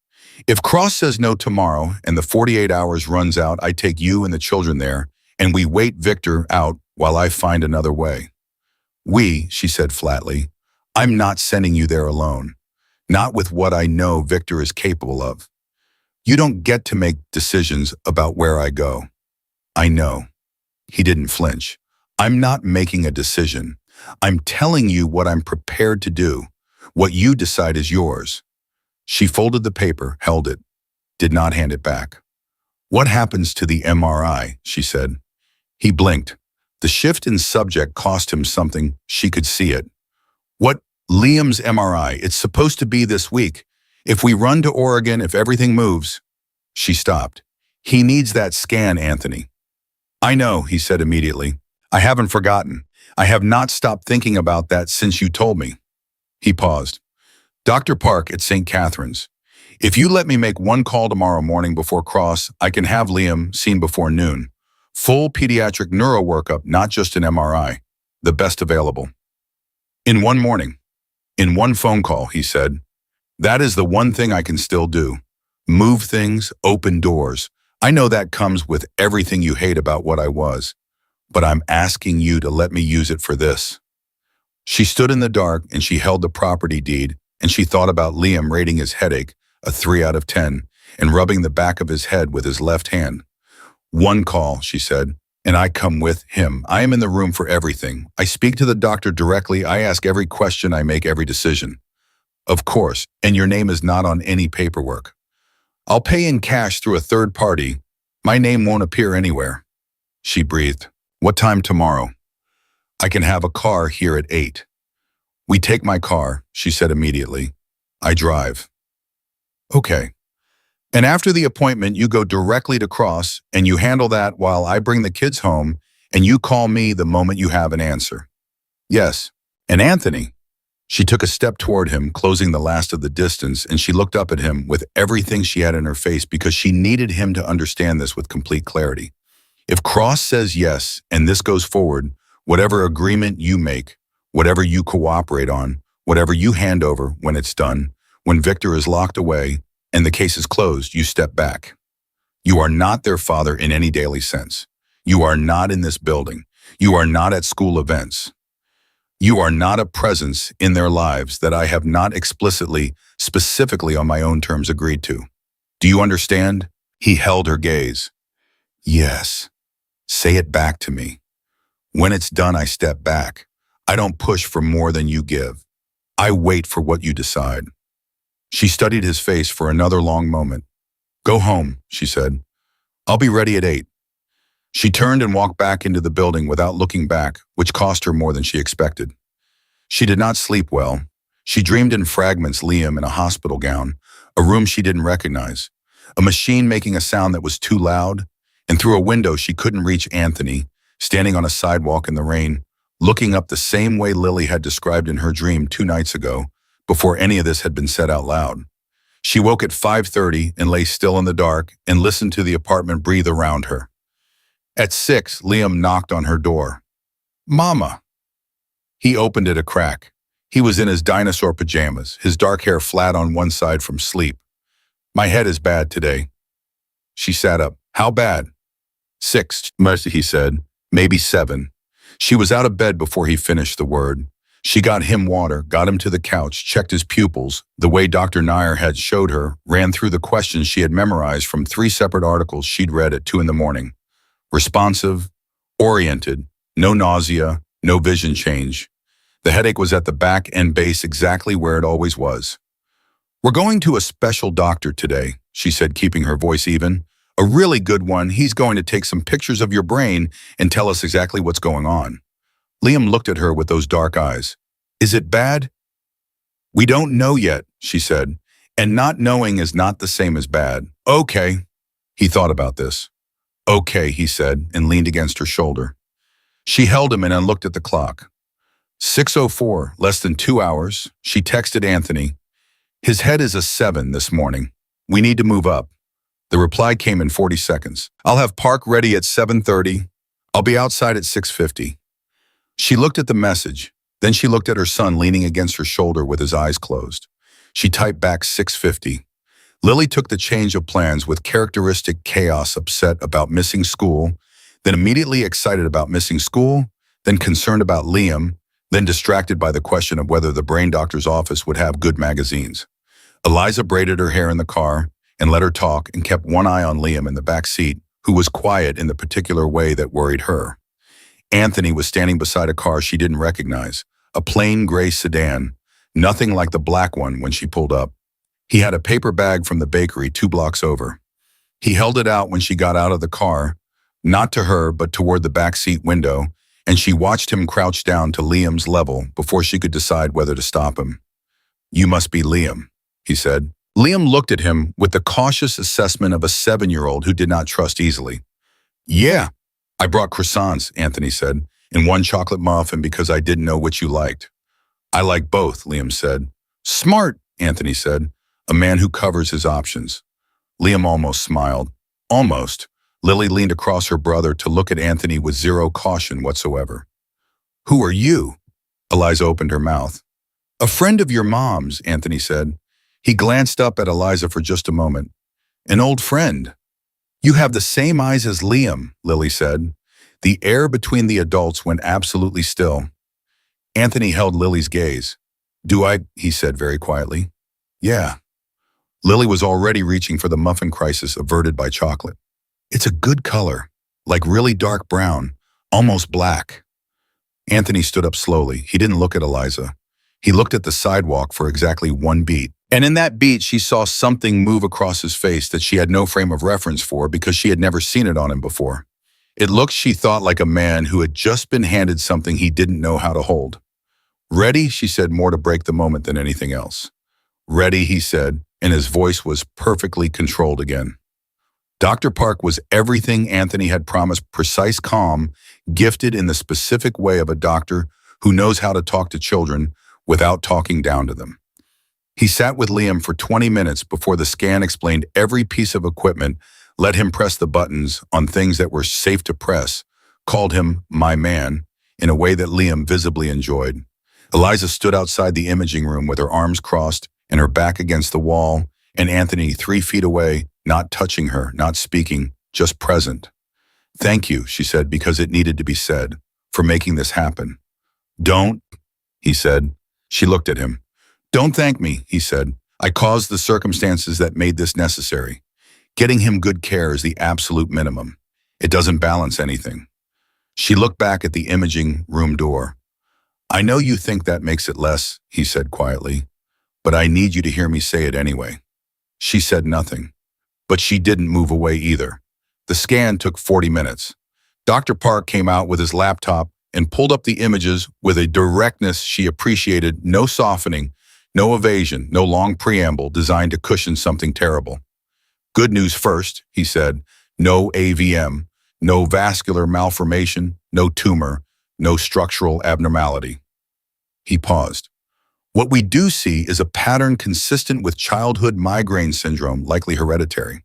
If Cross says no tomorrow and the 48 hours runs out, I take you and the children there, and we wait Victor out while I find another way. We, she said flatly, I'm not sending you there alone. Not with what I know Victor is capable of. You don't get to make decisions about where I go. I know. He didn't flinch. I'm not making a decision. I'm telling you what I'm prepared to do. What you decide is yours. She folded the paper, held it, did not hand it back. What happens to the MRI? She said. He blinked. The shift in subject cost him something. She could see it. What? Liam's MRI. It's supposed to be this week. If we run to Oregon, if everything moves. She stopped. He needs that scan, Anthony. I know, he said immediately. I haven't forgotten. I have not stopped thinking about that since you told me. He paused. Dr. Park at St. Catherine's. If you let me make one call tomorrow morning before Cross, I can have Liam seen before noon. Full pediatric neuro workup, not just an MRI. The best available. In one morning. In one phone call, he said. That is the one thing I can still do. Move things, open doors. I know that comes with everything you hate about what I was, but I'm asking you to let me use it for this. She stood in the dark and she held the property deed and she thought about Liam rating his headache, a 3 out of 10, and rubbing the back of his head with his left hand. One call, she said, and I come with him. I am in the room for everything. I speak to the doctor directly. I ask every question. I make every decision. Of course, and your name is not on any paperwork. I'll pay in cash through a third party. My name won't appear anywhere. She breathed. What time tomorrow? I can have a car here at 8. We take my car, she said immediately. I drive. Okay. And after the appointment, you go directly to Cross and you handle that while I bring the kids home and you call me the moment you have an answer. Yes. And Anthony? She took a step toward him, closing the last of the distance, and she looked up at him with everything she had in her face because she needed him to understand this with complete clarity. If Cross says yes, and this goes forward, whatever agreement you make, Whatever you cooperate on, whatever you hand over when it's done, when Victor is locked away and the case is closed, you step back. You are not their father in any daily sense. You are not in this building. You are not at school events. You are not a presence in their lives that I have not explicitly, specifically on my own terms agreed to. Do you understand? He held her gaze. Yes. Say it back to me. When it's done, I step back. I don't push for more than you give. I wait for what you decide. She studied his face for another long moment. Go home, she said. I'll be ready at 8. She turned and walked back into the building without looking back, which cost her more than she expected. She did not sleep well. She dreamed in fragments Liam in a hospital gown, a room she didn't recognize, a machine making a sound that was too loud, and through a window she couldn't reach Anthony, standing on a sidewalk in the rain, looking up the same way Lily had described in her dream 2 nights ago, before any of this had been said out loud. She woke at 5:30 and lay still in the dark and listened to the apartment breathe around her. At 6, Liam knocked on her door. Mama. He opened it a crack. He was in his dinosaur pajamas, his dark hair flat on one side from sleep. My head is bad today. She sat up. How bad? 6, he said. Maybe 7. She was out of bed before he finished the word. She got him water, got him to the couch, checked his pupils, the way Dr. Nair had showed her, ran through the questions she had memorized from 3 separate articles she'd read at 2 in the morning. Responsive, oriented, no nausea, no vision change. The headache was at the back and base exactly where it always was. We're going to a special doctor today, she said, keeping her voice even. A really good one. He's going to take some pictures of your brain and tell us exactly what's going on. Liam looked at her with those dark eyes. Is it bad? We don't know yet, she said, and not knowing is not the same as bad. Okay. He thought about this. Okay, he said, and leaned against her shoulder. She held him and looked at the clock. 6:04, less than 2 hours. She texted Anthony. His head is a 7 this morning. We need to move up. The reply came in 40 seconds. I'll have Park ready at 7:30. I'll be outside at 6:50. She looked at the message. Then she looked at her son leaning against her shoulder with his eyes closed. She typed back 6:50. Lily took the change of plans with characteristic chaos, upset about missing school, then immediately excited about missing school, then concerned about Liam, then distracted by the question of whether the brain doctor's office would have good magazines. Eliza braided her hair in the car and let her talk and kept one eye on Liam in the back seat, who was quiet in the particular way that worried her. Anthony was standing beside a car she didn't recognize, a plain gray sedan, nothing like the black one when she pulled up. He had a paper bag from the bakery 2 blocks over. He held it out when she got out of the car, not to her but toward the back seat window, and she watched him crouch down to Liam's level before she could decide whether to stop him. You must be Liam, he said. Liam looked at him with the cautious assessment of a 7-year-old who did not trust easily. Yeah, I brought croissants, Anthony said, and 1 chocolate muffin because I didn't know which you liked. I like both, Liam said. Smart, Anthony said, a man who covers his options. Liam almost smiled. Almost. Lily leaned across her brother to look at Anthony with zero caution whatsoever. Who are you? Eliza opened her mouth. A friend of your mom's, Anthony said. He glanced up at Eliza for just a moment. An old friend. You have the same eyes as Liam, Lily said. The air between the adults went absolutely still. Anthony held Lily's gaze. Do I? He said very quietly. Yeah. Lily was already reaching for the muffin crisis averted by chocolate. It's a good color, like really dark brown, almost black. Anthony stood up slowly. He didn't look at Eliza. He looked at the sidewalk for exactly 1 beat. And in that beat, she saw something move across his face that she had no frame of reference for because she had never seen it on him before. It looked, she thought, like a man who had just been handed something he didn't know how to hold. Ready, she said, more to break the moment than anything else. Ready, he said, and his voice was perfectly controlled again. Dr. Park was everything Anthony had promised, precise, calm, gifted in the specific way of a doctor who knows how to talk to children without talking down to them. He sat with Liam for 20 minutes before the scan explained every piece of equipment, let him press the buttons on things that were safe to press, called him my man in a way that Liam visibly enjoyed. Eliza stood outside the imaging room with her arms crossed and her back against the wall, and Anthony 3 feet away, not touching her, not speaking, just present. "Thank you," she said, because it needed to be said, "for making this happen." "Don't," he said. She looked at him. "Don't thank me," he said. "I caused the circumstances that made this necessary. Getting him good care is the absolute minimum. It doesn't balance anything." She looked back at the imaging room door. "I know you think that makes it less," he said quietly, "but I need you to hear me say it anyway." She said nothing, but she didn't move away either. The scan took 40 minutes. Dr. Park came out with his laptop and pulled up the images with a directness she appreciated, no softening, no evasion, no long preamble designed to cushion something terrible. "Good news first," he said. "No AVM, no vascular malformation, no tumor, no structural abnormality." He paused. "What we do see is a pattern consistent with childhood migraine syndrome, likely hereditary."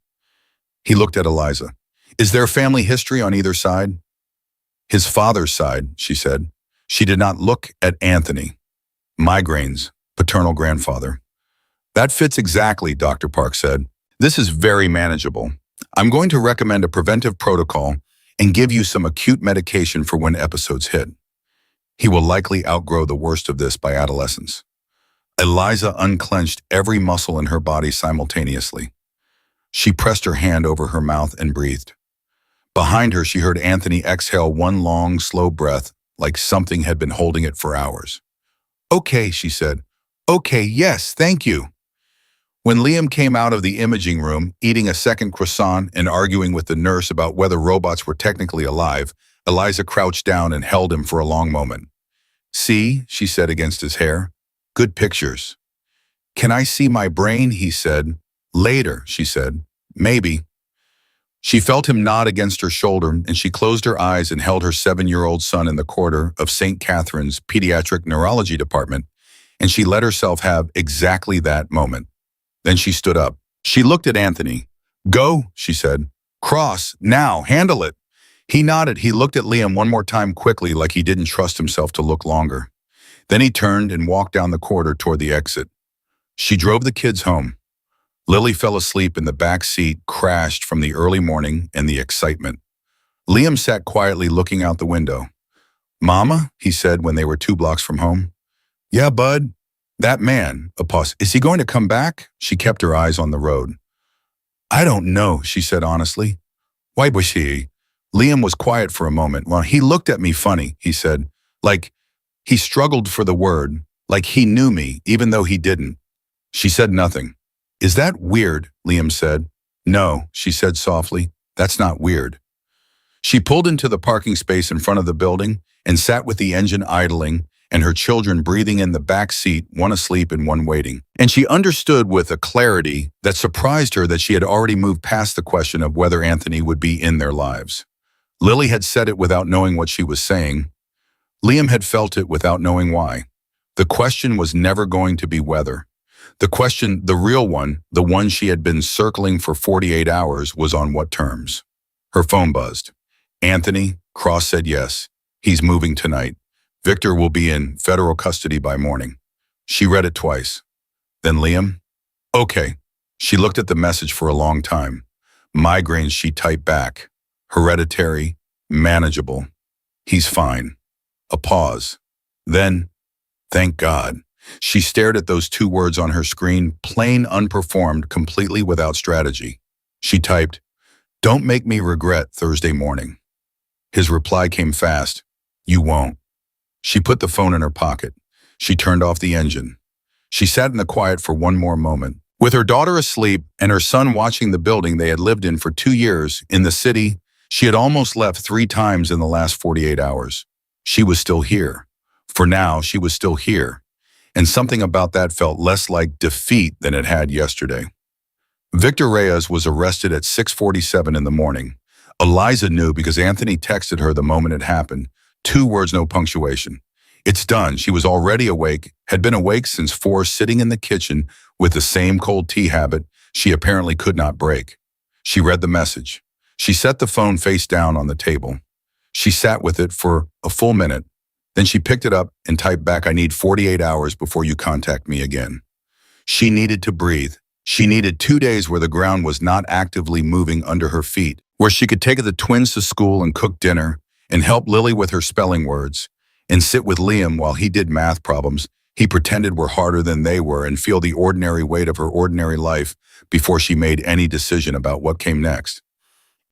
He looked at Eliza. "Is there family history on either side?" "His father's side," she said. She did not look at Anthony. "Migraines, paternal grandfather." "That fits exactly," Dr. Park said. "This is very manageable. I'm going to recommend a preventive protocol and give you some acute medication for when episodes hit. He will likely outgrow the worst of this by adolescence." Eliza unclenched every muscle in her body simultaneously. She pressed her hand over her mouth and breathed. Behind her, she heard Anthony exhale one long, slow breath, like something had been holding it for hours. "Okay," she said. "Okay, yes, thank you." When Liam came out of the imaging room, eating a second croissant and arguing with the nurse about whether robots were technically alive, Eliza crouched down and held him for a long moment. "See," she said against his hair. "Good pictures." "Can I see my brain?" he said. "Later," she said. "Maybe." She felt him nod against her shoulder, and she closed her eyes and held her 7-year-old son in the corridor of St. Catherine's Pediatric Neurology Department, and she let herself have exactly that moment. Then she stood up. She looked at Anthony. "Go," she said. "Cross, now, handle it." He nodded. He looked at Liam one more time quickly, like he didn't trust himself to look longer. Then he turned and walked down the corridor toward the exit. She drove the kids home. Lily fell asleep in the back seat, crashed from the early morning and the excitement. Liam sat quietly looking out the window. "Mama," he said when they were 2 blocks from home. "Yeah, bud." "That man," a pause, "is he going to come back?" She kept her eyes on the road. "I don't know," she said honestly. "Why was he?" Liam was quiet for a moment. "Well, he looked at me funny," he said. Like, he struggled for the word, like he knew me, even though he didn't. She said nothing. "Is that weird?" Liam said. "No," she said softly. "That's not weird." She pulled into the parking space in front of the building and sat with the engine idling and her children breathing in the back seat, one asleep and one waiting. And she understood with a clarity that surprised her that she had already moved past the question of whether Anthony would be in their lives. Lily had said it without knowing what she was saying. Liam had felt it without knowing why. The question was never going to be whether. The question, the real one, the one she had been circling for 48 hours, was on what terms. Her phone buzzed. "Anthony," Cross said yes. "He's moving tonight. Victor will be in federal custody by morning." She read it twice. Then Liam? "Okay." She looked at the message for a long time. Migraines, she typed back. Hereditary, manageable. He's fine. A pause. Then, thank God. She stared at those 2 words on her screen, plain, unperformed, completely without strategy. She typed, "Don't make me regret Thursday morning." His reply came fast. "You won't." She put the phone in her pocket. She turned off the engine. She sat in the quiet for one more moment. With her daughter asleep and her son watching the building they had lived in for 2 years in the city, she had almost left 3 times in the last 48 hours. She was still here. For now, she was still here. And something about that felt less like defeat than it had yesterday. Victor Reyes was arrested at 6:47 in the morning. Eliza knew because Anthony texted her the moment it happened. 2 words, no punctuation. It's done. She was already awake, had been awake since 4, sitting in the kitchen with the same cold tea habit she apparently could not break. She read the message. She set the phone face down on the table. She sat with it for a full minute. Then she picked it up and typed back, I need 48 hours before you contact me again. She needed to breathe. She needed 2 days where the ground was not actively moving under her feet, where she could take the twins to school and cook dinner and help Lily with her spelling words and sit with Liam while he did math problems he pretended were harder than they were and feel the ordinary weight of her ordinary life before she made any decision about what came next.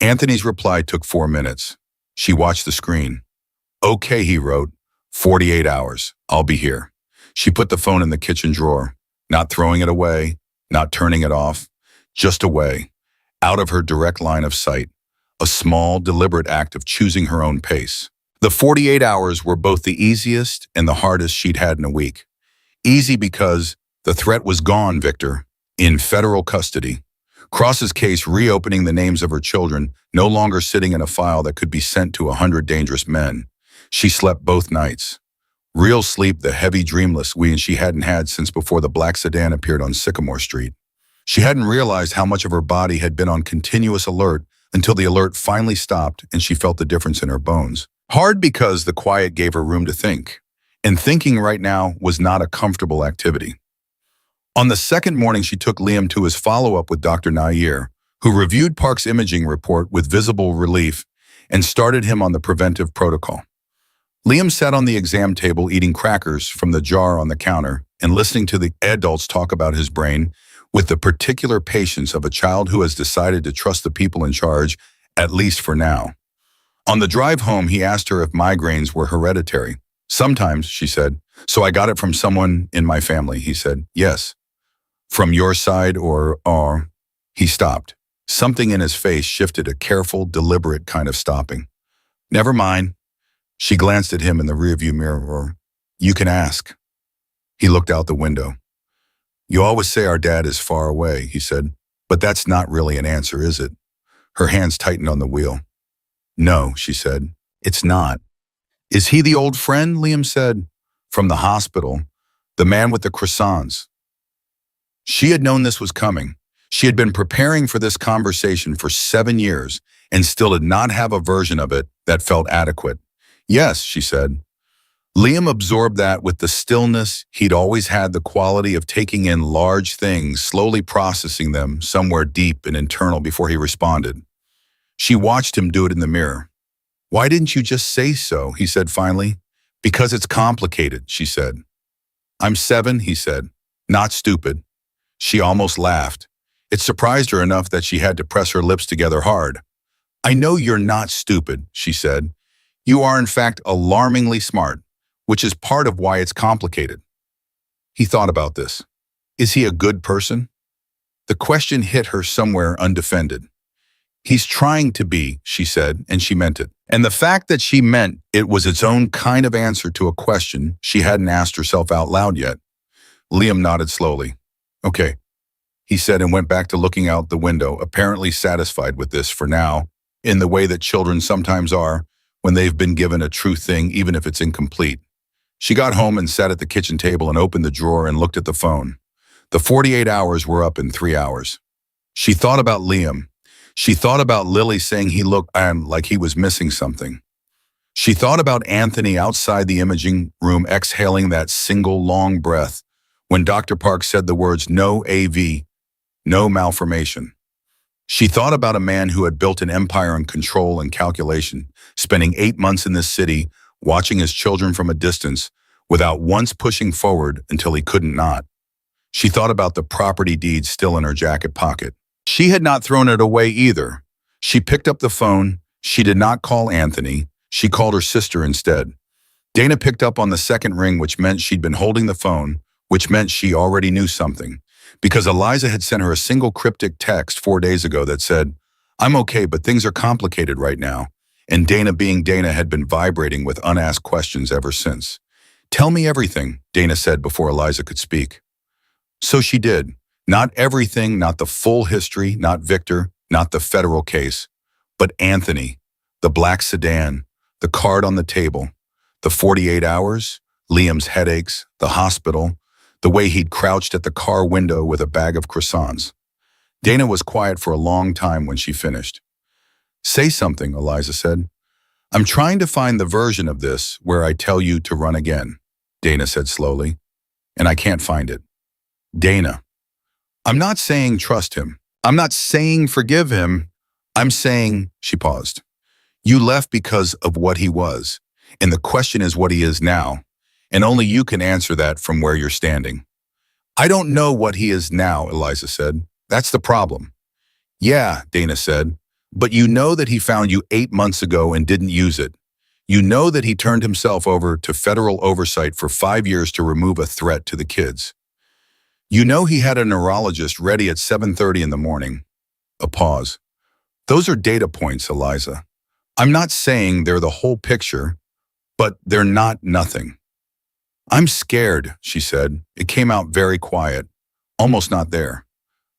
Anthony's reply took 4 minutes. She watched the screen. Okay, he wrote, 48 hours. I'll be here. She put the phone in the kitchen drawer, not throwing it away, not turning it off, just away, out of her direct line of sight, a small, deliberate act of choosing her own pace. The 48 hours were both the easiest and the hardest she'd had in a week. Easy because the threat was gone, Victor, in federal custody. Cross's case reopening the names of her children, no longer sitting in a file that could be sent to 100 dangerous men. She slept both nights. Real sleep, the heavy, dreamless wee she hadn't had since before the black sedan appeared on Sycamore Street. She hadn't realized how much of her body had been on continuous alert until the alert finally stopped and she felt the difference in her bones. Hard because the quiet gave her room to think. And thinking right now was not a comfortable activity. On the second morning, she took Liam to his follow-up with Dr. Nair, who reviewed Park's imaging report with visible relief and started him on the preventive protocol. Liam sat on the exam table eating crackers from the jar on the counter and listening to the adults talk about his brain with the particular patience of a child who has decided to trust the people in charge, at least for now. On the drive home, he asked her if migraines were hereditary. Sometimes, she said. So I got it from someone in my family, he said. Yes. From your side or? He stopped. Something in his face shifted, a careful, deliberate kind of stopping. Never mind. She glanced at him in the rearview mirror. You can ask. He looked out the window. You always say our dad is far away, he said, but that's not really an answer, is it? Her hands tightened on the wheel. No, she said, it's not. Is he the old friend, Liam said, from the hospital, the man with the croissants? She had known this was coming. She had been preparing for this conversation for 7 years and still did not have a version of it that felt adequate. Yes, she said. Liam absorbed that with the stillness he'd always had, the quality of taking in large things, slowly processing them somewhere deep and internal before he responded. She watched him do it in the mirror. Why didn't you just say so, he said finally. Because it's complicated, she said. I'm 7, he said. Not stupid. She almost laughed. It surprised her enough that she had to press her lips together hard. I know you're not stupid, she said. You are in fact alarmingly smart, which is part of why it's complicated. He thought about this. Is he a good person? The question hit her somewhere undefended. He's trying to be, she said, and she meant it. And the fact that she meant it was its own kind of answer to a question she hadn't asked herself out loud yet. Liam nodded slowly. Okay, he said, and went back to looking out the window, apparently satisfied with this for now, in the way that children sometimes are when they've been given a true thing, even if it's incomplete. She got home and sat at the kitchen table and opened the drawer and looked at the phone. The 48 hours were up in 3 hours. She thought about Liam. She thought about Lily saying he looked like he was missing something. She thought about Anthony outside the imaging room exhaling that single long breath when Dr. Park said the words, no AV, no malformation. She thought about a man who had built an empire on control and calculation, spending 8 months in this city, watching his children from a distance, without once pushing forward until he couldn't not. She thought about the property deed still in her jacket pocket. She had not thrown it away either. She picked up the phone. She did not call Anthony. She called her sister instead. Dana picked up on the second ring, which meant she'd been holding the phone, which meant she already knew something. Because Eliza had sent her a single cryptic text 4 days ago that said, I'm okay, but things are complicated right now. And Dana, being Dana, had been vibrating with unasked questions ever since. Tell me everything, Dana said before Eliza could speak. So she did. Not everything, not the full history, not Victor, not the federal case, but Anthony, the black sedan, the card on the table, the 48 hours, Liam's headaches, the hospital, the way he'd crouched at the car window with a bag of croissants. Dana was quiet for a long time when she finished. Say something, Eliza said. I'm trying to find the version of this where I tell you to run again, Dana said slowly, and I can't find it. Dana, I'm not saying trust him. I'm not saying forgive him. I'm saying, she paused. You left because of what he was, and the question is what he is now, and only you can answer that from where you're standing. I don't know what he is now, Eliza said. That's the problem. Yeah, Dana said, but you know that he found you 8 months ago and didn't use it. You know that he turned himself over to federal oversight for 5 years to remove a threat to the kids. You know he had a neurologist ready at 7:30 in the morning. A pause. Those are data points, Eliza. I'm not saying they're the whole picture, but they're not nothing. I'm scared, she said. It came out very quiet, almost not there.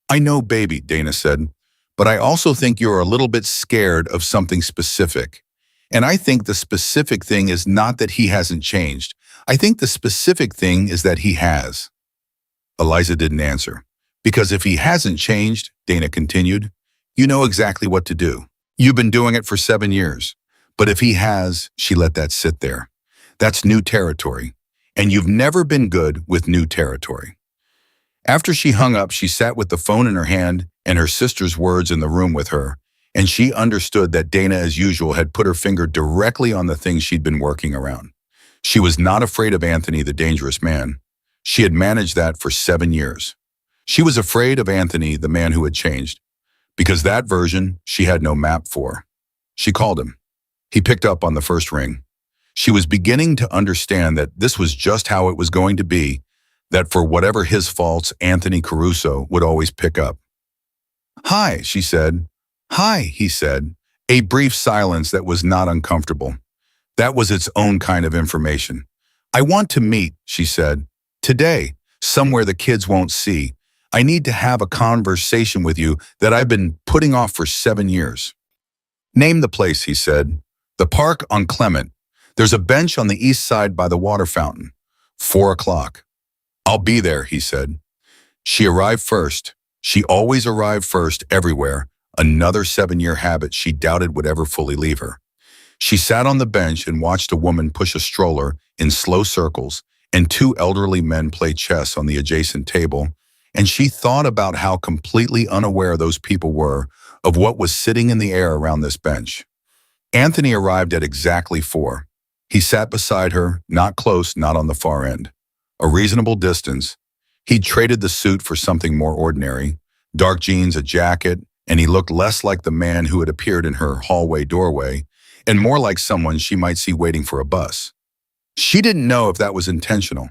I know, baby, Dana said, but I also think you're a little bit scared of something specific. And I think the specific thing is not that he hasn't changed. I think the specific thing is that he has. Eliza didn't answer. Because if he hasn't changed, Dana continued, you know exactly what to do. You've been doing it for 7 years. But if he has, she let that sit there. That's new territory. And you've never been good with new territory. After she hung up, she sat with the phone in her hand and her sister's words in the room with her, and she understood that Dana, as usual, had put her finger directly on the things she'd been working around. She was not afraid of Anthony, the dangerous man. She had managed that for 7 years. She was afraid of Anthony, the man who had changed, because that version she had no map for. She called him. He picked up on the first ring. She was beginning to understand that this was just how it was going to be, that for whatever his faults, Anthony Caruso would always pick up. Hi, she said. Hi, he said. A brief silence that was not uncomfortable. That was its own kind of information. I want to meet, she said. Today, somewhere the kids won't see. I need to have a conversation with you that I've been putting off for 7 years. Name the place, he said. The park on Clement. There's a bench on the east side by the water fountain. 4 o'clock. I'll be there, he said. She arrived first. She always arrived first everywhere. Another 7-year habit she doubted would ever fully leave her. She sat on the bench and watched a woman push a stroller in slow circles and 2 elderly men play chess on the adjacent table, and she thought about how completely unaware those people were of what was sitting in the air around this bench. Anthony arrived at exactly 4. He sat beside her, not close, not on the far end. A reasonable distance. He'd traded the suit for something more ordinary, dark jeans, a jacket, and he looked less like the man who had appeared in her hallway doorway and more like someone she might see waiting for a bus. She didn't know if that was intentional.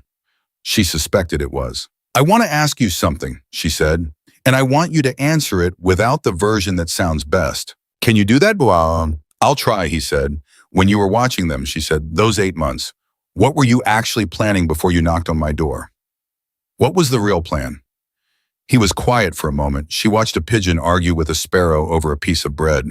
She suspected it was. I want to ask you something, she said, and I want you to answer it without the version that sounds best. Can you do that? I'll try, he said. When you were watching them, she said, those 8 months, what were you actually planning before you knocked on my door? What was the real plan? He was quiet for a moment. She watched a pigeon argue with a sparrow over a piece of bread.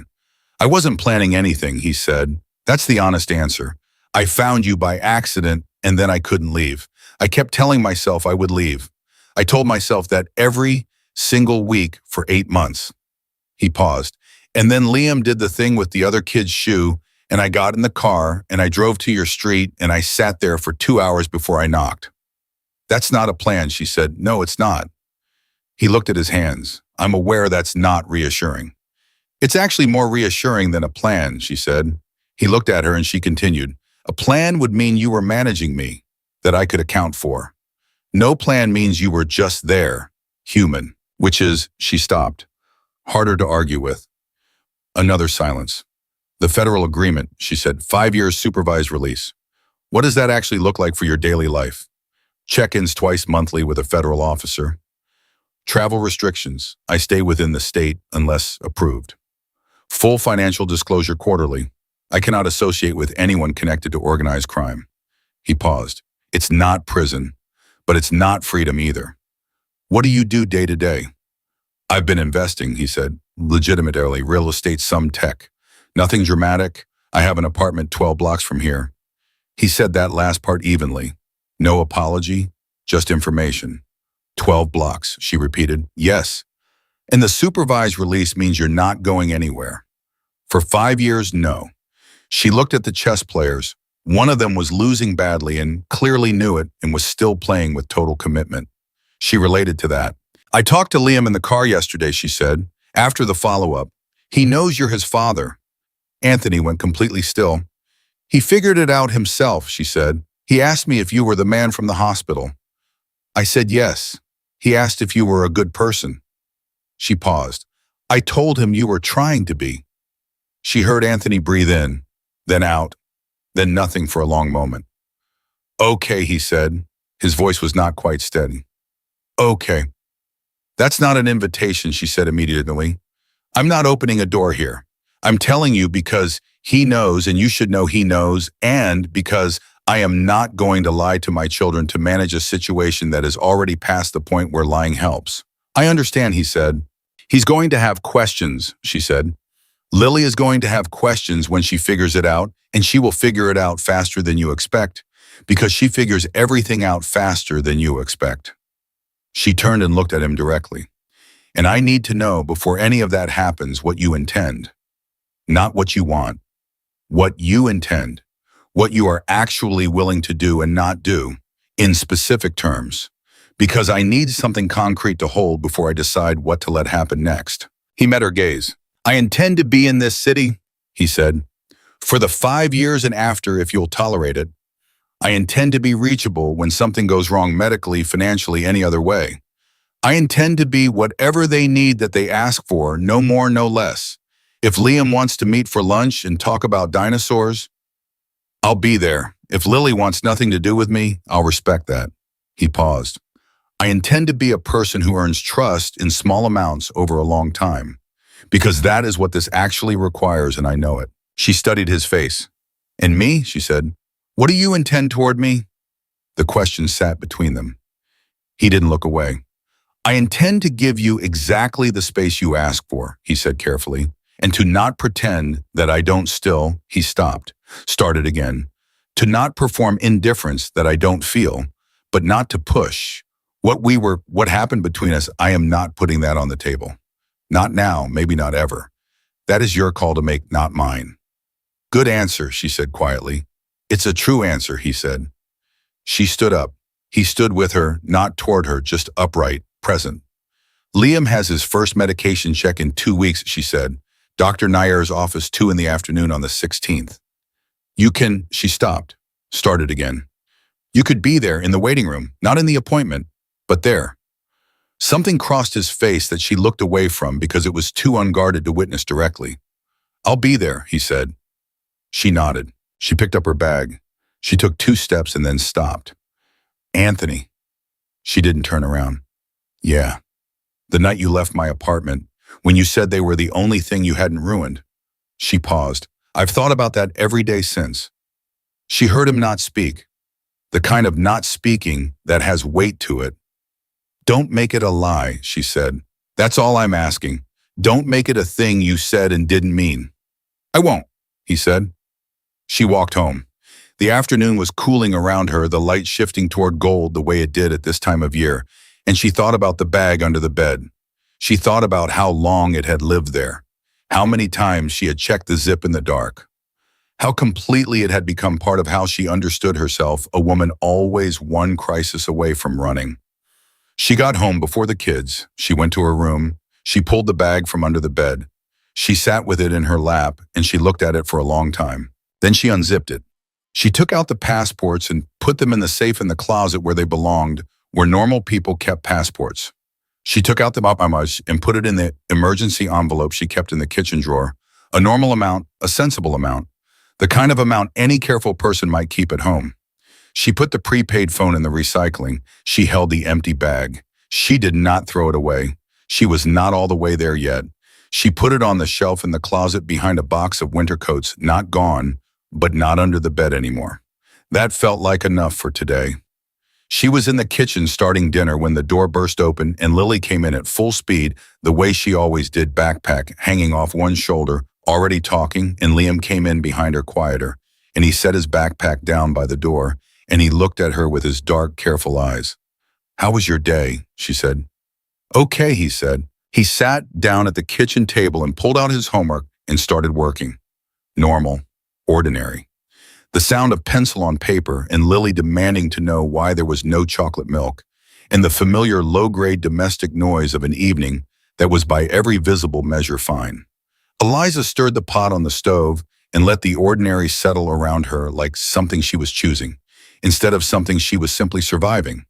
I wasn't planning anything, he said. That's the honest answer. I found you by accident, and then I couldn't leave. I kept telling myself I would leave. I told myself that every single week for 8 months. He paused. And then Liam did the thing with the other kid's shoe, and I got in the car, and I drove to your street, and I sat there for 2 hours before I knocked. That's not a plan, she said. No, it's not. He looked at his hands. I'm aware that's not reassuring. It's actually more reassuring than a plan, she said. He looked at her and she continued. A plan would mean you were managing me, that I could account for. No plan means you were just there, human, which is, she stopped. Harder to argue with. Another silence. The federal agreement, she said, 5 years supervised release. What does that actually look like for your daily life? Check-ins twice monthly with a federal officer. Travel restrictions. I stay within the state unless approved. Full financial disclosure quarterly. I cannot associate with anyone connected to organized crime. He paused. It's not prison, but it's not freedom either. What do you do day to day? I've been investing, he said, legitimately, real estate, some tech. Nothing dramatic. I have an apartment 12 blocks from here. He said that last part evenly. No apology, just information. 12 blocks, she repeated. Yes. And the supervised release means you're not going anywhere. For 5 years, no. She looked at the chess players. One of them was losing badly and clearly knew it and was still playing with total commitment. She related to that. I talked to Liam in the car yesterday, she said, after the follow-up. He knows you're his father. Anthony went completely still. He figured it out himself, she said. He asked me if you were the man from the hospital. I said yes. He asked if you were a good person. She paused. I told him you were trying to be. She heard Anthony breathe in, then out, then nothing for a long moment. Okay, he said. His voice was not quite steady. Okay. That's not an invitation, she said immediately. I'm not opening a door here. I'm telling you because he knows and you should know he knows, and because I am not going to lie to my children to manage a situation that is already past the point where lying helps. I understand, he said. He's going to have questions, she said. Lily is going to have questions when she figures it out, and she will figure it out faster than you expect, because she figures everything out faster than you expect. She turned and looked at him directly. And I need to know before any of that happens what you intend. Not what you want. What you intend. What you are actually willing to do and not do, in specific terms. Because I need something concrete to hold before I decide what to let happen next. He met her gaze. I intend to be in this city, he said, for the 5 years and after if you'll tolerate it. I intend to be reachable when something goes wrong medically, financially, any other way. I intend to be whatever they need that they ask for, no more, no less. If Liam wants to meet for lunch and talk about dinosaurs, I'll be there. If Lily wants nothing to do with me, I'll respect that. He paused. I intend to be a person who earns trust in small amounts over a long time, because that is what this actually requires, and I know it. She studied his face. And me, she said, what do you intend toward me? The question sat between them. He didn't look away. I intend to give you exactly the space you ask for, he said carefully, and to not pretend that I don't still, he stopped, started again, to not perform indifference that I don't feel, but not to push. What happened between us, I am not putting that on the table. Not now, maybe not ever. That is your call to make, not mine. Good answer, she said quietly. It's a true answer, he said. She stood up. He stood with her, not toward her, just upright, present. Liam has his first medication check in 2 weeks, she said. Dr. Nair's office 2 in the afternoon on the 16th. She stopped, started again. You could be there in the waiting room, not in the appointment, but there. Something crossed his face that she looked away from because it was too unguarded to witness directly. I'll be there, he said. She nodded. She picked up her bag. She took 2 steps and then stopped. Anthony. She didn't turn around. Yeah. The night you left my apartment, when you said they were the only thing you hadn't ruined. She paused. I've thought about that every day since. She heard him not speak. The kind of not speaking that has weight to it. Don't make it a lie, she said. That's all I'm asking. Don't make it a thing you said and didn't mean. I won't, he said. She walked home. The afternoon was cooling around her, the light shifting toward gold the way it did at this time of year, and she thought about the bag under the bed. She thought about how long it had lived there, how many times she had checked the zip in the dark, how completely it had become part of how she understood herself, a woman always one crisis away from running. She got home before the kids. She went to her room. She pulled the bag from under the bed. She sat with it in her lap, and she looked at it for a long time. Then she unzipped it. She took out the passports and put them in the safe in the closet where they belonged, where normal people kept passports. She took out the papamaj and put it in the emergency envelope she kept in the kitchen drawer, a normal amount, a sensible amount, the kind of amount any careful person might keep at home. She put the prepaid phone in the recycling. She held the empty bag. She did not throw it away. She was not all the way there yet. She put it on the shelf in the closet behind a box of winter coats, not gone, but not under the bed anymore. That felt like enough for today. She was in the kitchen starting dinner when the door burst open and Lily came in at full speed, the way she always did, backpack hanging off one shoulder, already talking, and Liam came in behind her quieter, and he set his backpack down by the door, and he looked at her with his dark, careful eyes. How was your day? She said. Okay, he said. He sat down at the kitchen table and pulled out his homework and started working. Normal. ordinary. The sound of pencil on paper and Lily demanding to know why there was no chocolate milk, and the familiar low-grade domestic noise of an evening that was by every visible measure fine. Eliza stirred the pot on the stove and let the ordinary settle around her like something she was choosing, instead of something she was simply surviving.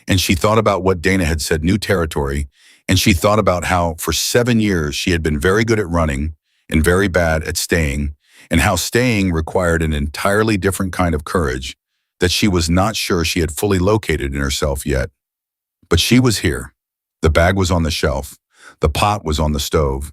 And she thought about what Dana had said, new territory, and she thought about how for 7 years she had been very good at running and very bad at staying, and how staying required an entirely different kind of courage that she was not sure she had fully located in herself yet. But she was here. The bag was on the shelf. The pot was on the stove.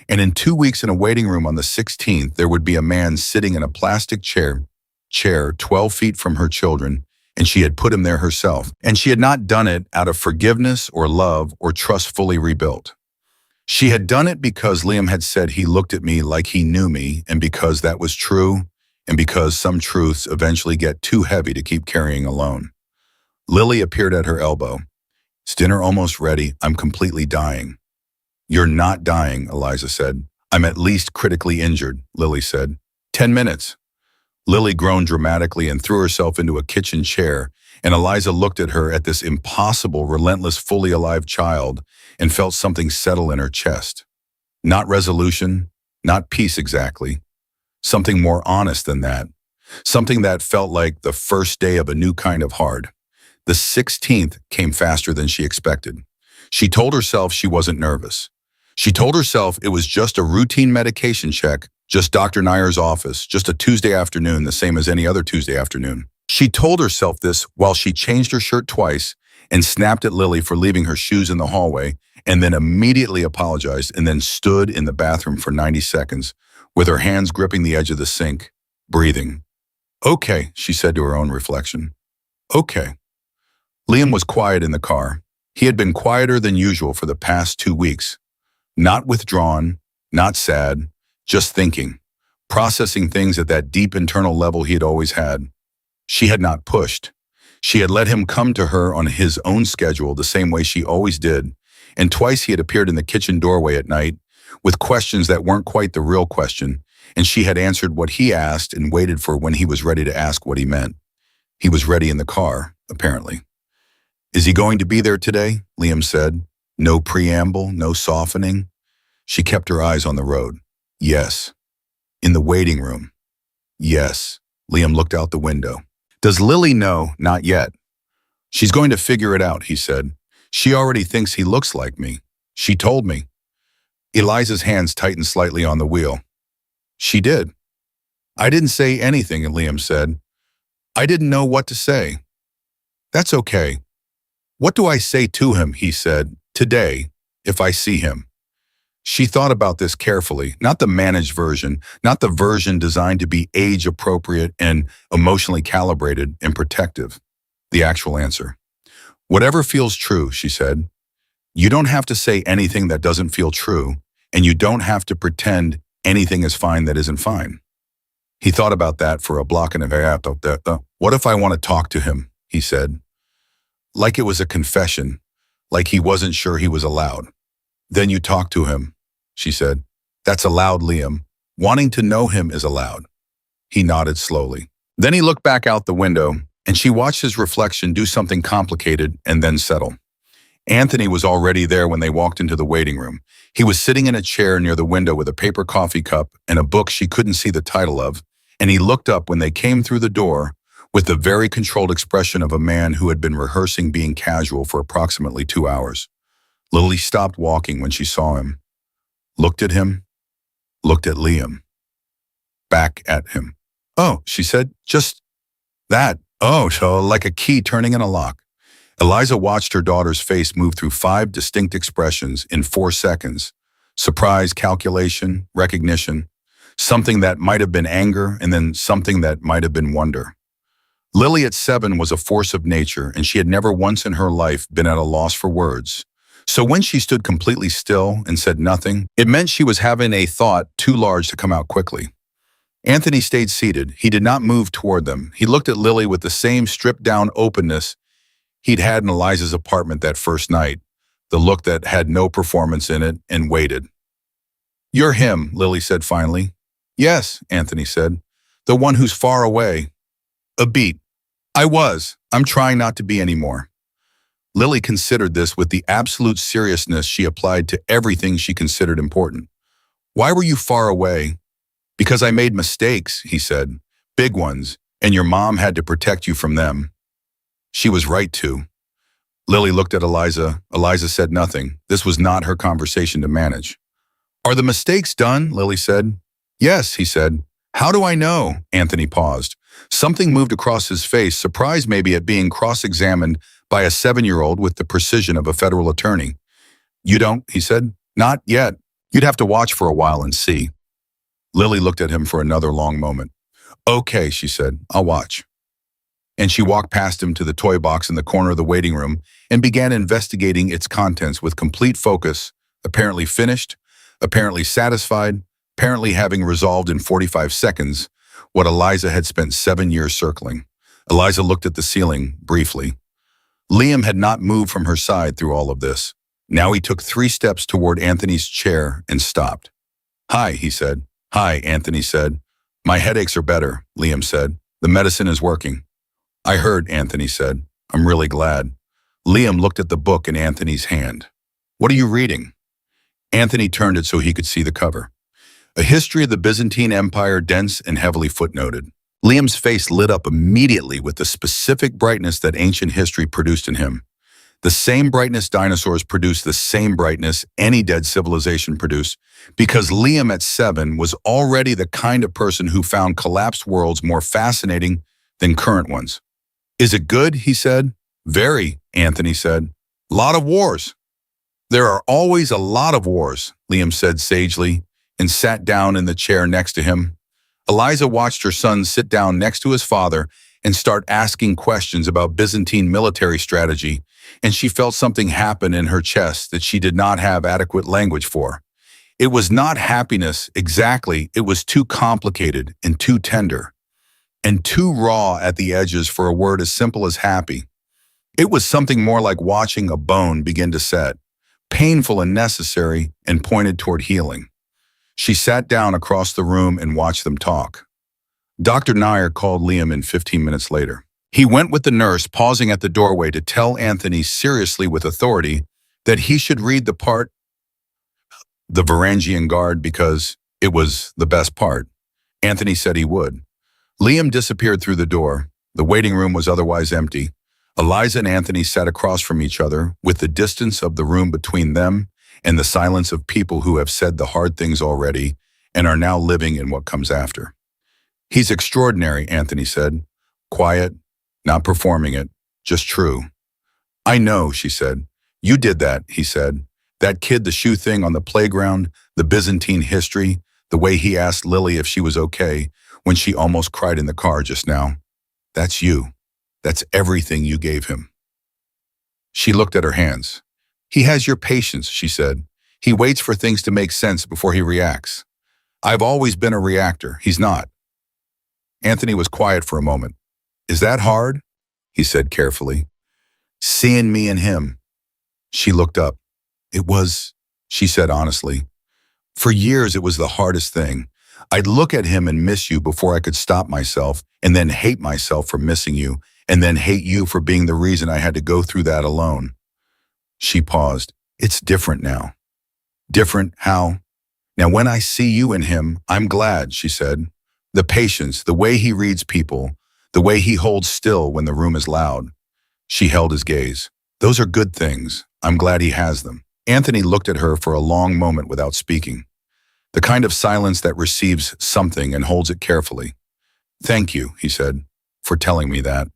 And in 2 weeks in a waiting room on the 16th, there would be a man sitting in a plastic chair 12 feet from her children, and she had put him there herself. And she had not done it out of forgiveness or love or trust fully rebuilt. She had done it because Liam had said he looked at me like he knew me, and because that was true, and because some truths eventually get too heavy to keep carrying alone. Lily appeared at her elbow. "Is dinner almost ready? I'm completely dying." "You're not dying," Eliza said. "I'm at least critically injured," Lily said. 10 minutes. Lily groaned dramatically and threw herself into a kitchen chair, and Eliza looked at her, at this impossible, relentless, fully alive child, and felt something settle in her chest. Not resolution, not peace exactly. Something more honest than that. Something that felt like the first day of a new kind of hard. The 16th came faster than she expected. She told herself she wasn't nervous. She told herself it was just a routine medication check, just Dr. Nier's office, just a Tuesday afternoon, the same as any other Tuesday afternoon. She told herself this while she changed her shirt twice and snapped at Lily for leaving her shoes in the hallway, and then immediately apologized and then stood in the bathroom for 90 seconds with her hands gripping the edge of the sink, breathing. "Okay," she said to her own reflection. "Okay." Liam was quiet in the car. He had been quieter than usual for the past 2 weeks. Not withdrawn, not sad, just thinking, processing things at that deep internal level he had always had. She had not pushed. She had let him come to her on his own schedule the same way she always did, and twice he had appeared in the kitchen doorway at night with questions that weren't quite the real question, and she had answered what he asked and waited for when he was ready to ask what he meant. He was ready in the car, apparently. "Is he going to be there today?" Liam said. No preamble, no softening. She kept her eyes on the road. "Yes." "In the waiting room?" "Yes." Liam looked out the window. "Does Lily know?" "Not yet." "She's going to figure it out," he said. "She already thinks he looks like me. She told me." Eliza's hands tightened slightly on the wheel. "She did." "I didn't say anything," Liam said. "I didn't know what to say." "That's okay." "What do I say to him?" he said. "Today, if I see him." She thought about this carefully, not the managed version, not the version designed to be age-appropriate and emotionally calibrated and protective. The actual answer. "Whatever feels true," she said. "You don't have to say anything that doesn't feel true, and you don't have to pretend anything is fine that isn't fine." He thought about that for a block and a half. "What if I want to talk to him?" he said. Like it was a confession, like he wasn't sure he was allowed. "Then you talk to him," she said. "That's allowed, Liam. Wanting to know him is allowed." He nodded slowly. Then he looked back out the window, and she watched his reflection do something complicated and then settle. Anthony was already there when they walked into the waiting room. He was sitting in a chair near the window with a paper coffee cup and a book she couldn't see the title of, and he looked up when they came through the door with the very controlled expression of a man who had been rehearsing being casual for approximately 2 hours. Lily stopped walking when she saw him, looked at him, looked at Liam, back at him. "Oh," she said, "just that. Oh, so like a key turning in a lock." Eliza watched her daughter's face move through 5 distinct expressions in 4 seconds. Surprise, calculation, recognition, something that might have been anger, and then something that might have been wonder. Lily at 7 was a force of nature, and she had never once in her life been at a loss for words. So when she stood completely still and said nothing, it meant she was having a thought too large to come out quickly. Anthony stayed seated. He did not move toward them. He looked at Lily with the same stripped-down openness he'd had in Eliza's apartment that first night, the look that had no performance in it, and waited. "You're him," Lily said finally. "Yes," Anthony said. The one who's far away. A beat. I'm trying not to be anymore. Lily considered this with the absolute seriousness she applied to everything she considered important. Why were you far away? Because I made mistakes, he said. Big ones, and your mom had to protect you from them. She was right to. Lily looked at Eliza. Eliza said nothing. This was not her conversation to manage. Are the mistakes done? Lily said. Yes, he said. How do I know? Anthony paused. Something moved across his face, surprised maybe at being cross-examined by a 7-year-old with the precision of a federal attorney. You don't, he said. Not yet. You'd have to watch for a while and see. Lily looked at him for another long moment. Okay, she said, I'll watch. And she walked past him to the toy box in the corner of the waiting room and began investigating its contents with complete focus, apparently finished, apparently satisfied, apparently having resolved in 45 seconds what Eliza had spent 7 years circling. Eliza looked at the ceiling, briefly. Liam had not moved from her side through all of this. Now he took 3 steps toward Anthony's chair and stopped. Hi, he said. Hi, Anthony said. My headaches are better, Liam said. The medicine is working. I heard, Anthony said. I'm really glad. Liam looked at the book in Anthony's hand. What are you reading? Anthony turned it so he could see the cover. A history of the Byzantine Empire, dense and heavily footnoted. Liam's face lit up immediately with the specific brightness that ancient history produced in him. The same brightness dinosaurs produced, the same brightness any dead civilization produced, because Liam at 7 was already the kind of person who found collapsed worlds more fascinating than current ones. Is it good? He said. Very, Anthony said. Lot of wars. There are always a lot of wars, Liam said sagely, and sat down in the chair next to him. Eliza watched her son sit down next to his father and start asking questions about Byzantine military strategy, and she felt something happen in her chest that she did not have adequate language for. It was not happiness exactly, it was too complicated and too tender, and too raw at the edges for a word as simple as happy. It was something more like watching a bone begin to set, painful and necessary, and pointed toward healing. She sat down across the room and watched them talk. Dr. Nair called Liam in 15 minutes later. He went with the nurse, pausing at the doorway to tell Anthony seriously with authority that he should read the part, the Varangian Guard, because it was the best part. Anthony said he would. Liam disappeared through the door. The waiting room was otherwise empty. Eliza and Anthony sat across from each other, with the distance of the room between them and the silence of people who have said the hard things already and are now living in what comes after. He's extraordinary, Anthony said. Quiet, not performing it, just true. I know, she said. You did that, he said. That kid, the shoe thing on the playground, the Byzantine history, the way he asked Lily if she was okay when she almost cried in the car just now. That's you. That's everything you gave him. She looked at her hands. He has your patience, she said. He waits for things to make sense before he reacts. I've always been a reactor. He's not. Anthony was quiet for a moment. Is that hard? He said carefully. Seeing me and him. She looked up. It was, she said honestly. For years it was the hardest thing. I'd look at him and miss you before I could stop myself, and then hate myself for missing you, and then hate you for being the reason I had to go through that alone. She paused. It's different now. Different how? Now when I see you and him, I'm glad, she said. The patience, the way he reads people, the way he holds still when the room is loud. She held his gaze. Those are good things. I'm glad he has them. Anthony looked at her for a long moment without speaking. The kind of silence that receives something and holds it carefully. Thank you, he said, for telling me that.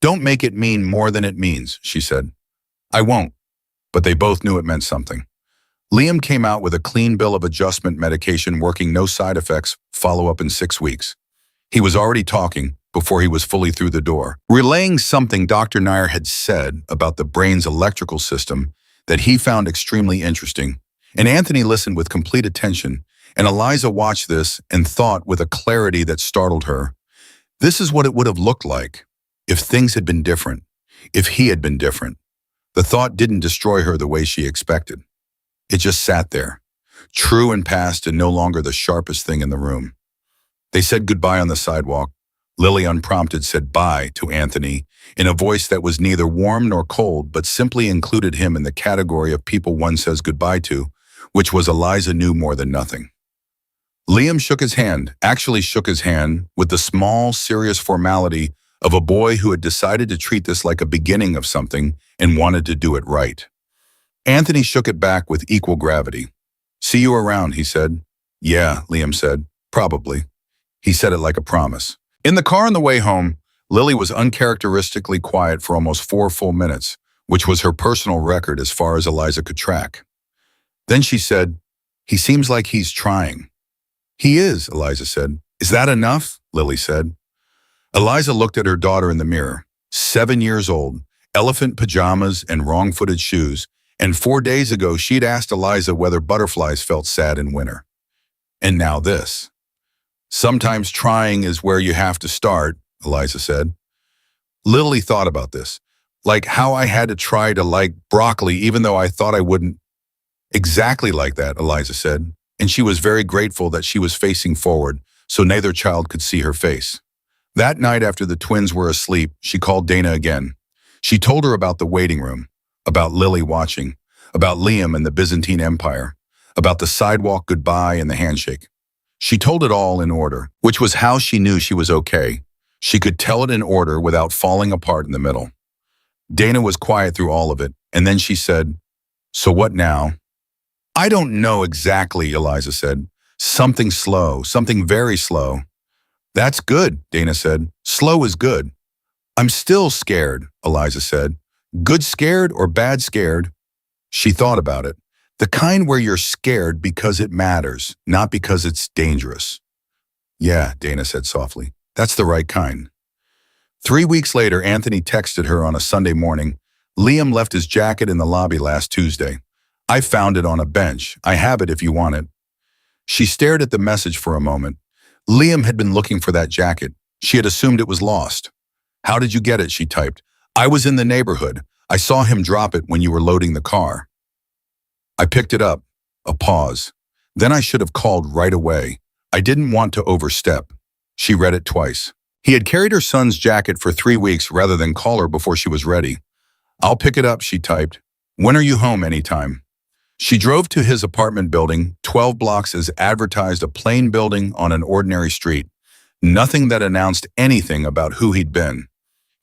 Don't make it mean more than it means, she said. I won't, but they both knew it meant something. Liam came out with a clean bill of adjustment medication working no side effects, follow-up in 6 weeks. He was already talking before he was fully through the door, relaying something Dr. Nair had said about the brain's electrical system that he found extremely interesting. And Anthony listened with complete attention, and Eliza watched this and thought with a clarity that startled her. This is what it would have looked like if things had been different, if he had been different. The thought didn't destroy her the way she expected. It just sat there, true and past and no longer the sharpest thing in the room. They said goodbye on the sidewalk. Lily, unprompted, said bye to Anthony in a voice that was neither warm nor cold, but simply included him in the category of people one says goodbye to, which was Eliza knew more than nothing. Liam actually shook his hand with the small, serious formality of a boy who had decided to treat this like a beginning of something and wanted to do it right. Anthony shook it back with equal gravity. See you around, he said. Yeah, Liam said. Probably. He said it like a promise. In the car on the way home, Lily was uncharacteristically quiet for almost 4 full minutes, which was her personal record as far as Eliza could track. Then she said, he seems like he's trying. He is, Eliza said. Is that enough? Lily said. Eliza looked at her daughter in the mirror, 7 years old, elephant pajamas and wrong-footed shoes, and 4 days ago she'd asked Eliza whether butterflies felt sad in winter. And now this. Sometimes trying is where you have to start, Eliza said. Lily thought about this, like how I had to try to like broccoli even though I thought I wouldn't. Exactly like that, Eliza said, and she was very grateful that she was facing forward so neither child could see her face. That night after the twins were asleep, she called Dana again. She told her about the waiting room, about Lily watching, about Liam and the Byzantine Empire, about the sidewalk goodbye and the handshake. She told it all in order, which was how she knew she was okay. She could tell it in order without falling apart in the middle. Dana was quiet through all of it, and then she said, so what now? I don't know exactly, Eliza said. Something slow, something very slow. That's good, Dana said. Slow is good. I'm still scared, Eliza said. Good scared or bad scared? She thought about it. The kind where you're scared because it matters, not because it's dangerous. Yeah, Dana said softly. That's the right kind. 3 weeks later, Anthony texted her on a Sunday morning. Liam left his jacket in the lobby last Tuesday. I found it on a bench. I have it if you want it. She stared at the message for a moment. Liam had been looking for that jacket. She had assumed it was lost. How did you get it? She typed. I was in the neighborhood. I saw him drop it when you were loading the car. I picked it up. A pause. Then I should have called right away. I didn't want to overstep. She read it twice. He had carried her son's jacket for 3 weeks rather than call her before she was ready. I'll pick it up, she typed. When are you home? Anytime. She drove to his apartment building, 12 blocks as advertised, a plain building on an ordinary street. Nothing that announced anything about who he'd been.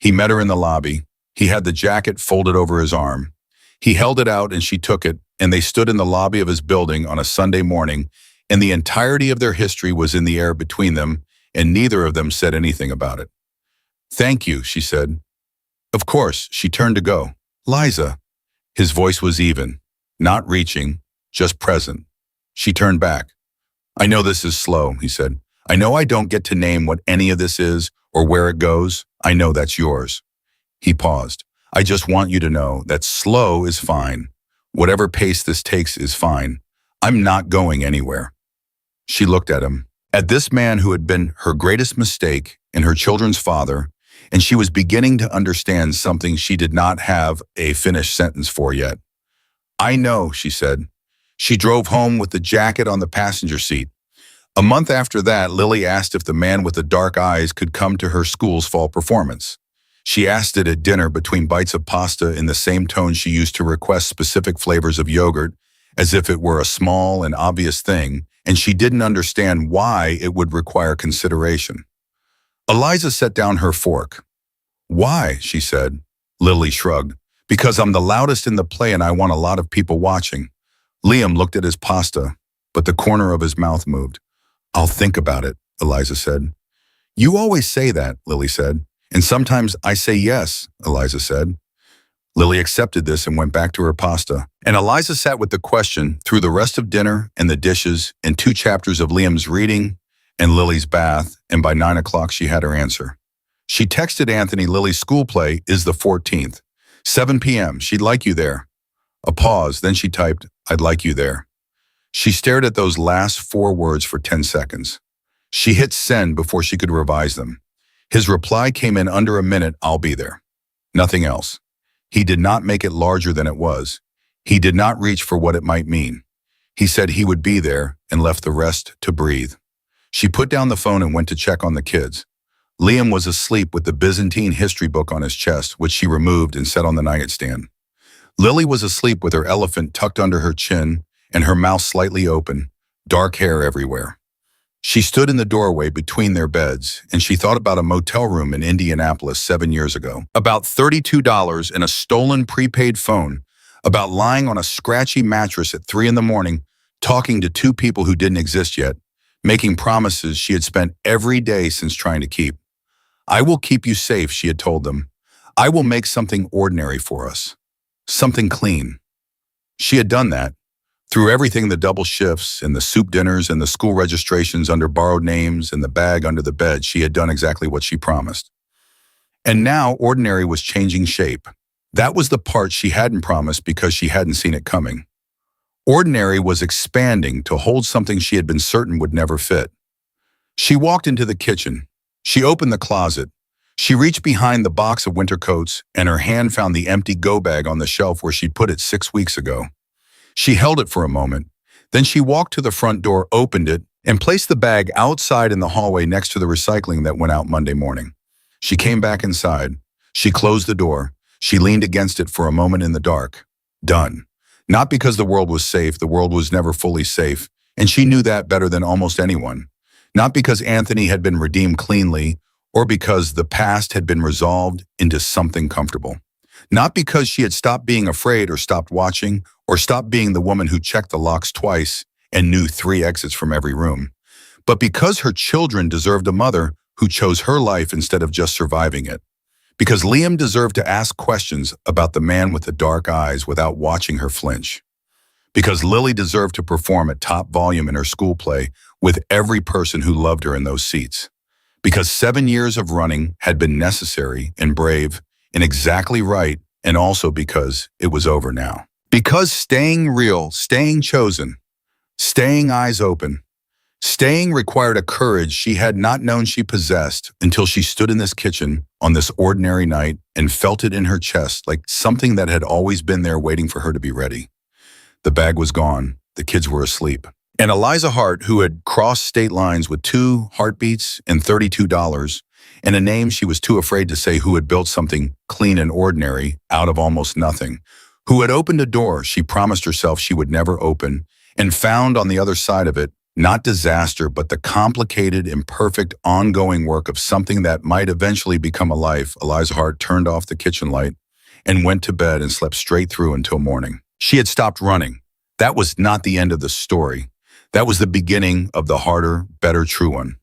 He met her in the lobby. He had the jacket folded over his arm. He held it out and she took it, and they stood in the lobby of his building on a Sunday morning, and the entirety of their history was in the air between them, and neither of them said anything about it. Thank you, she said. Of course, she turned to go. Liza. His voice was even, not reaching, just present. She turned back. I know this is slow, he said. I know I don't get to name what any of this is or where it goes. I know that's yours. He paused. I just want you to know that slow is fine. Whatever pace this takes is fine. I'm not going anywhere. She looked at him, at this man who had been her greatest mistake and her children's father, and she was beginning to understand something she did not have a finished sentence for yet. I know, she said. She drove home with the jacket on the passenger seat. A month after that, Lily asked if the man with the dark eyes could come to her school's fall performance. She asked it at dinner between bites of pasta in the same tone she used to request specific flavors of yogurt, as if it were a small and obvious thing, and she didn't understand why it would require consideration. Eliza set down her fork. Why? She said. Lily shrugged. Because I'm the loudest in the play and I want a lot of people watching. Liam looked at his pasta, but the corner of his mouth moved. I'll think about it, Eliza said. You always say that, Lily said. And sometimes I say yes, Eliza said. Lily accepted this and went back to her pasta. And Eliza sat with the question through the rest of dinner and the dishes and 2 chapters of Liam's reading and Lily's bath, and by 9 o'clock she had her answer. She texted Anthony Lily's school play is the 14th. 7 p.m. She'd like you there. A pause, then she typed, I'd like you there. She stared at those last 4 words for 10 seconds. She hit send before she could revise them. His reply came in under a minute, I'll be there. Nothing else. He did not make it larger than it was. He did not reach for what it might mean. He said he would be there and left the rest to breathe. She put down the phone and went to check on the kids. Liam was asleep with the Byzantine history book on his chest, which she removed and set on the nightstand. Lily was asleep with her elephant tucked under her chin and her mouth slightly open, dark hair everywhere. She stood in the doorway between their beds, and she thought about a motel room in Indianapolis 7 years ago, about $32 and a stolen prepaid phone, about lying on a scratchy mattress at 3 in the morning, talking to two people who didn't exist yet, making promises she had spent every day since trying to keep. "I will keep you safe," she had told them. "I will make something ordinary for us. Something clean." She had done that. Through everything, the double shifts and the soup dinners and the school registrations under borrowed names and the bag under the bed, she had done exactly what she promised. And now ordinary was changing shape. That was the part she hadn't promised because she hadn't seen it coming. Ordinary was expanding to hold something she had been certain would never fit. She walked into the kitchen. She opened the closet. She reached behind the box of winter coats, and her hand found the empty go bag on the shelf where she'd put it 6 weeks ago. She held it for a moment. Then she walked to the front door, opened it, and placed the bag outside in the hallway next to the recycling that went out Monday morning. She came back inside. She closed the door. She leaned against it for a moment in the dark. Done. Not because the world was safe, the world was never fully safe, and she knew that better than almost anyone. Not because Anthony had been redeemed cleanly, or because the past had been resolved into something comfortable. Not because she had stopped being afraid or stopped watching or stopped being the woman who checked the locks twice and knew 3 exits from every room, but because her children deserved a mother who chose her life instead of just surviving it. Because Liam deserved to ask questions about the man with the dark eyes without watching her flinch. Because Lily deserved to perform at top volume in her school play with every person who loved her in those seats. Because 7 years of running had been necessary and brave and exactly right, and also because it was over now. Because staying real, staying chosen, staying eyes open, staying required a courage she had not known she possessed until she stood in this kitchen on this ordinary night and felt it in her chest like something that had always been there waiting for her to be ready. The bag was gone. The kids were asleep. And Eliza Hart, who had crossed state lines with 2 heartbeats and $32, and a name she was too afraid to say, who had built something clean and ordinary out of almost nothing, who had opened a door she promised herself she would never open, and found on the other side of it, not disaster, but the complicated, imperfect, ongoing work of something that might eventually become a life. Eliza Hart turned off the kitchen light and went to bed and slept straight through until morning. She had stopped running. That was not the end of the story. That was the beginning of the harder, better, true one.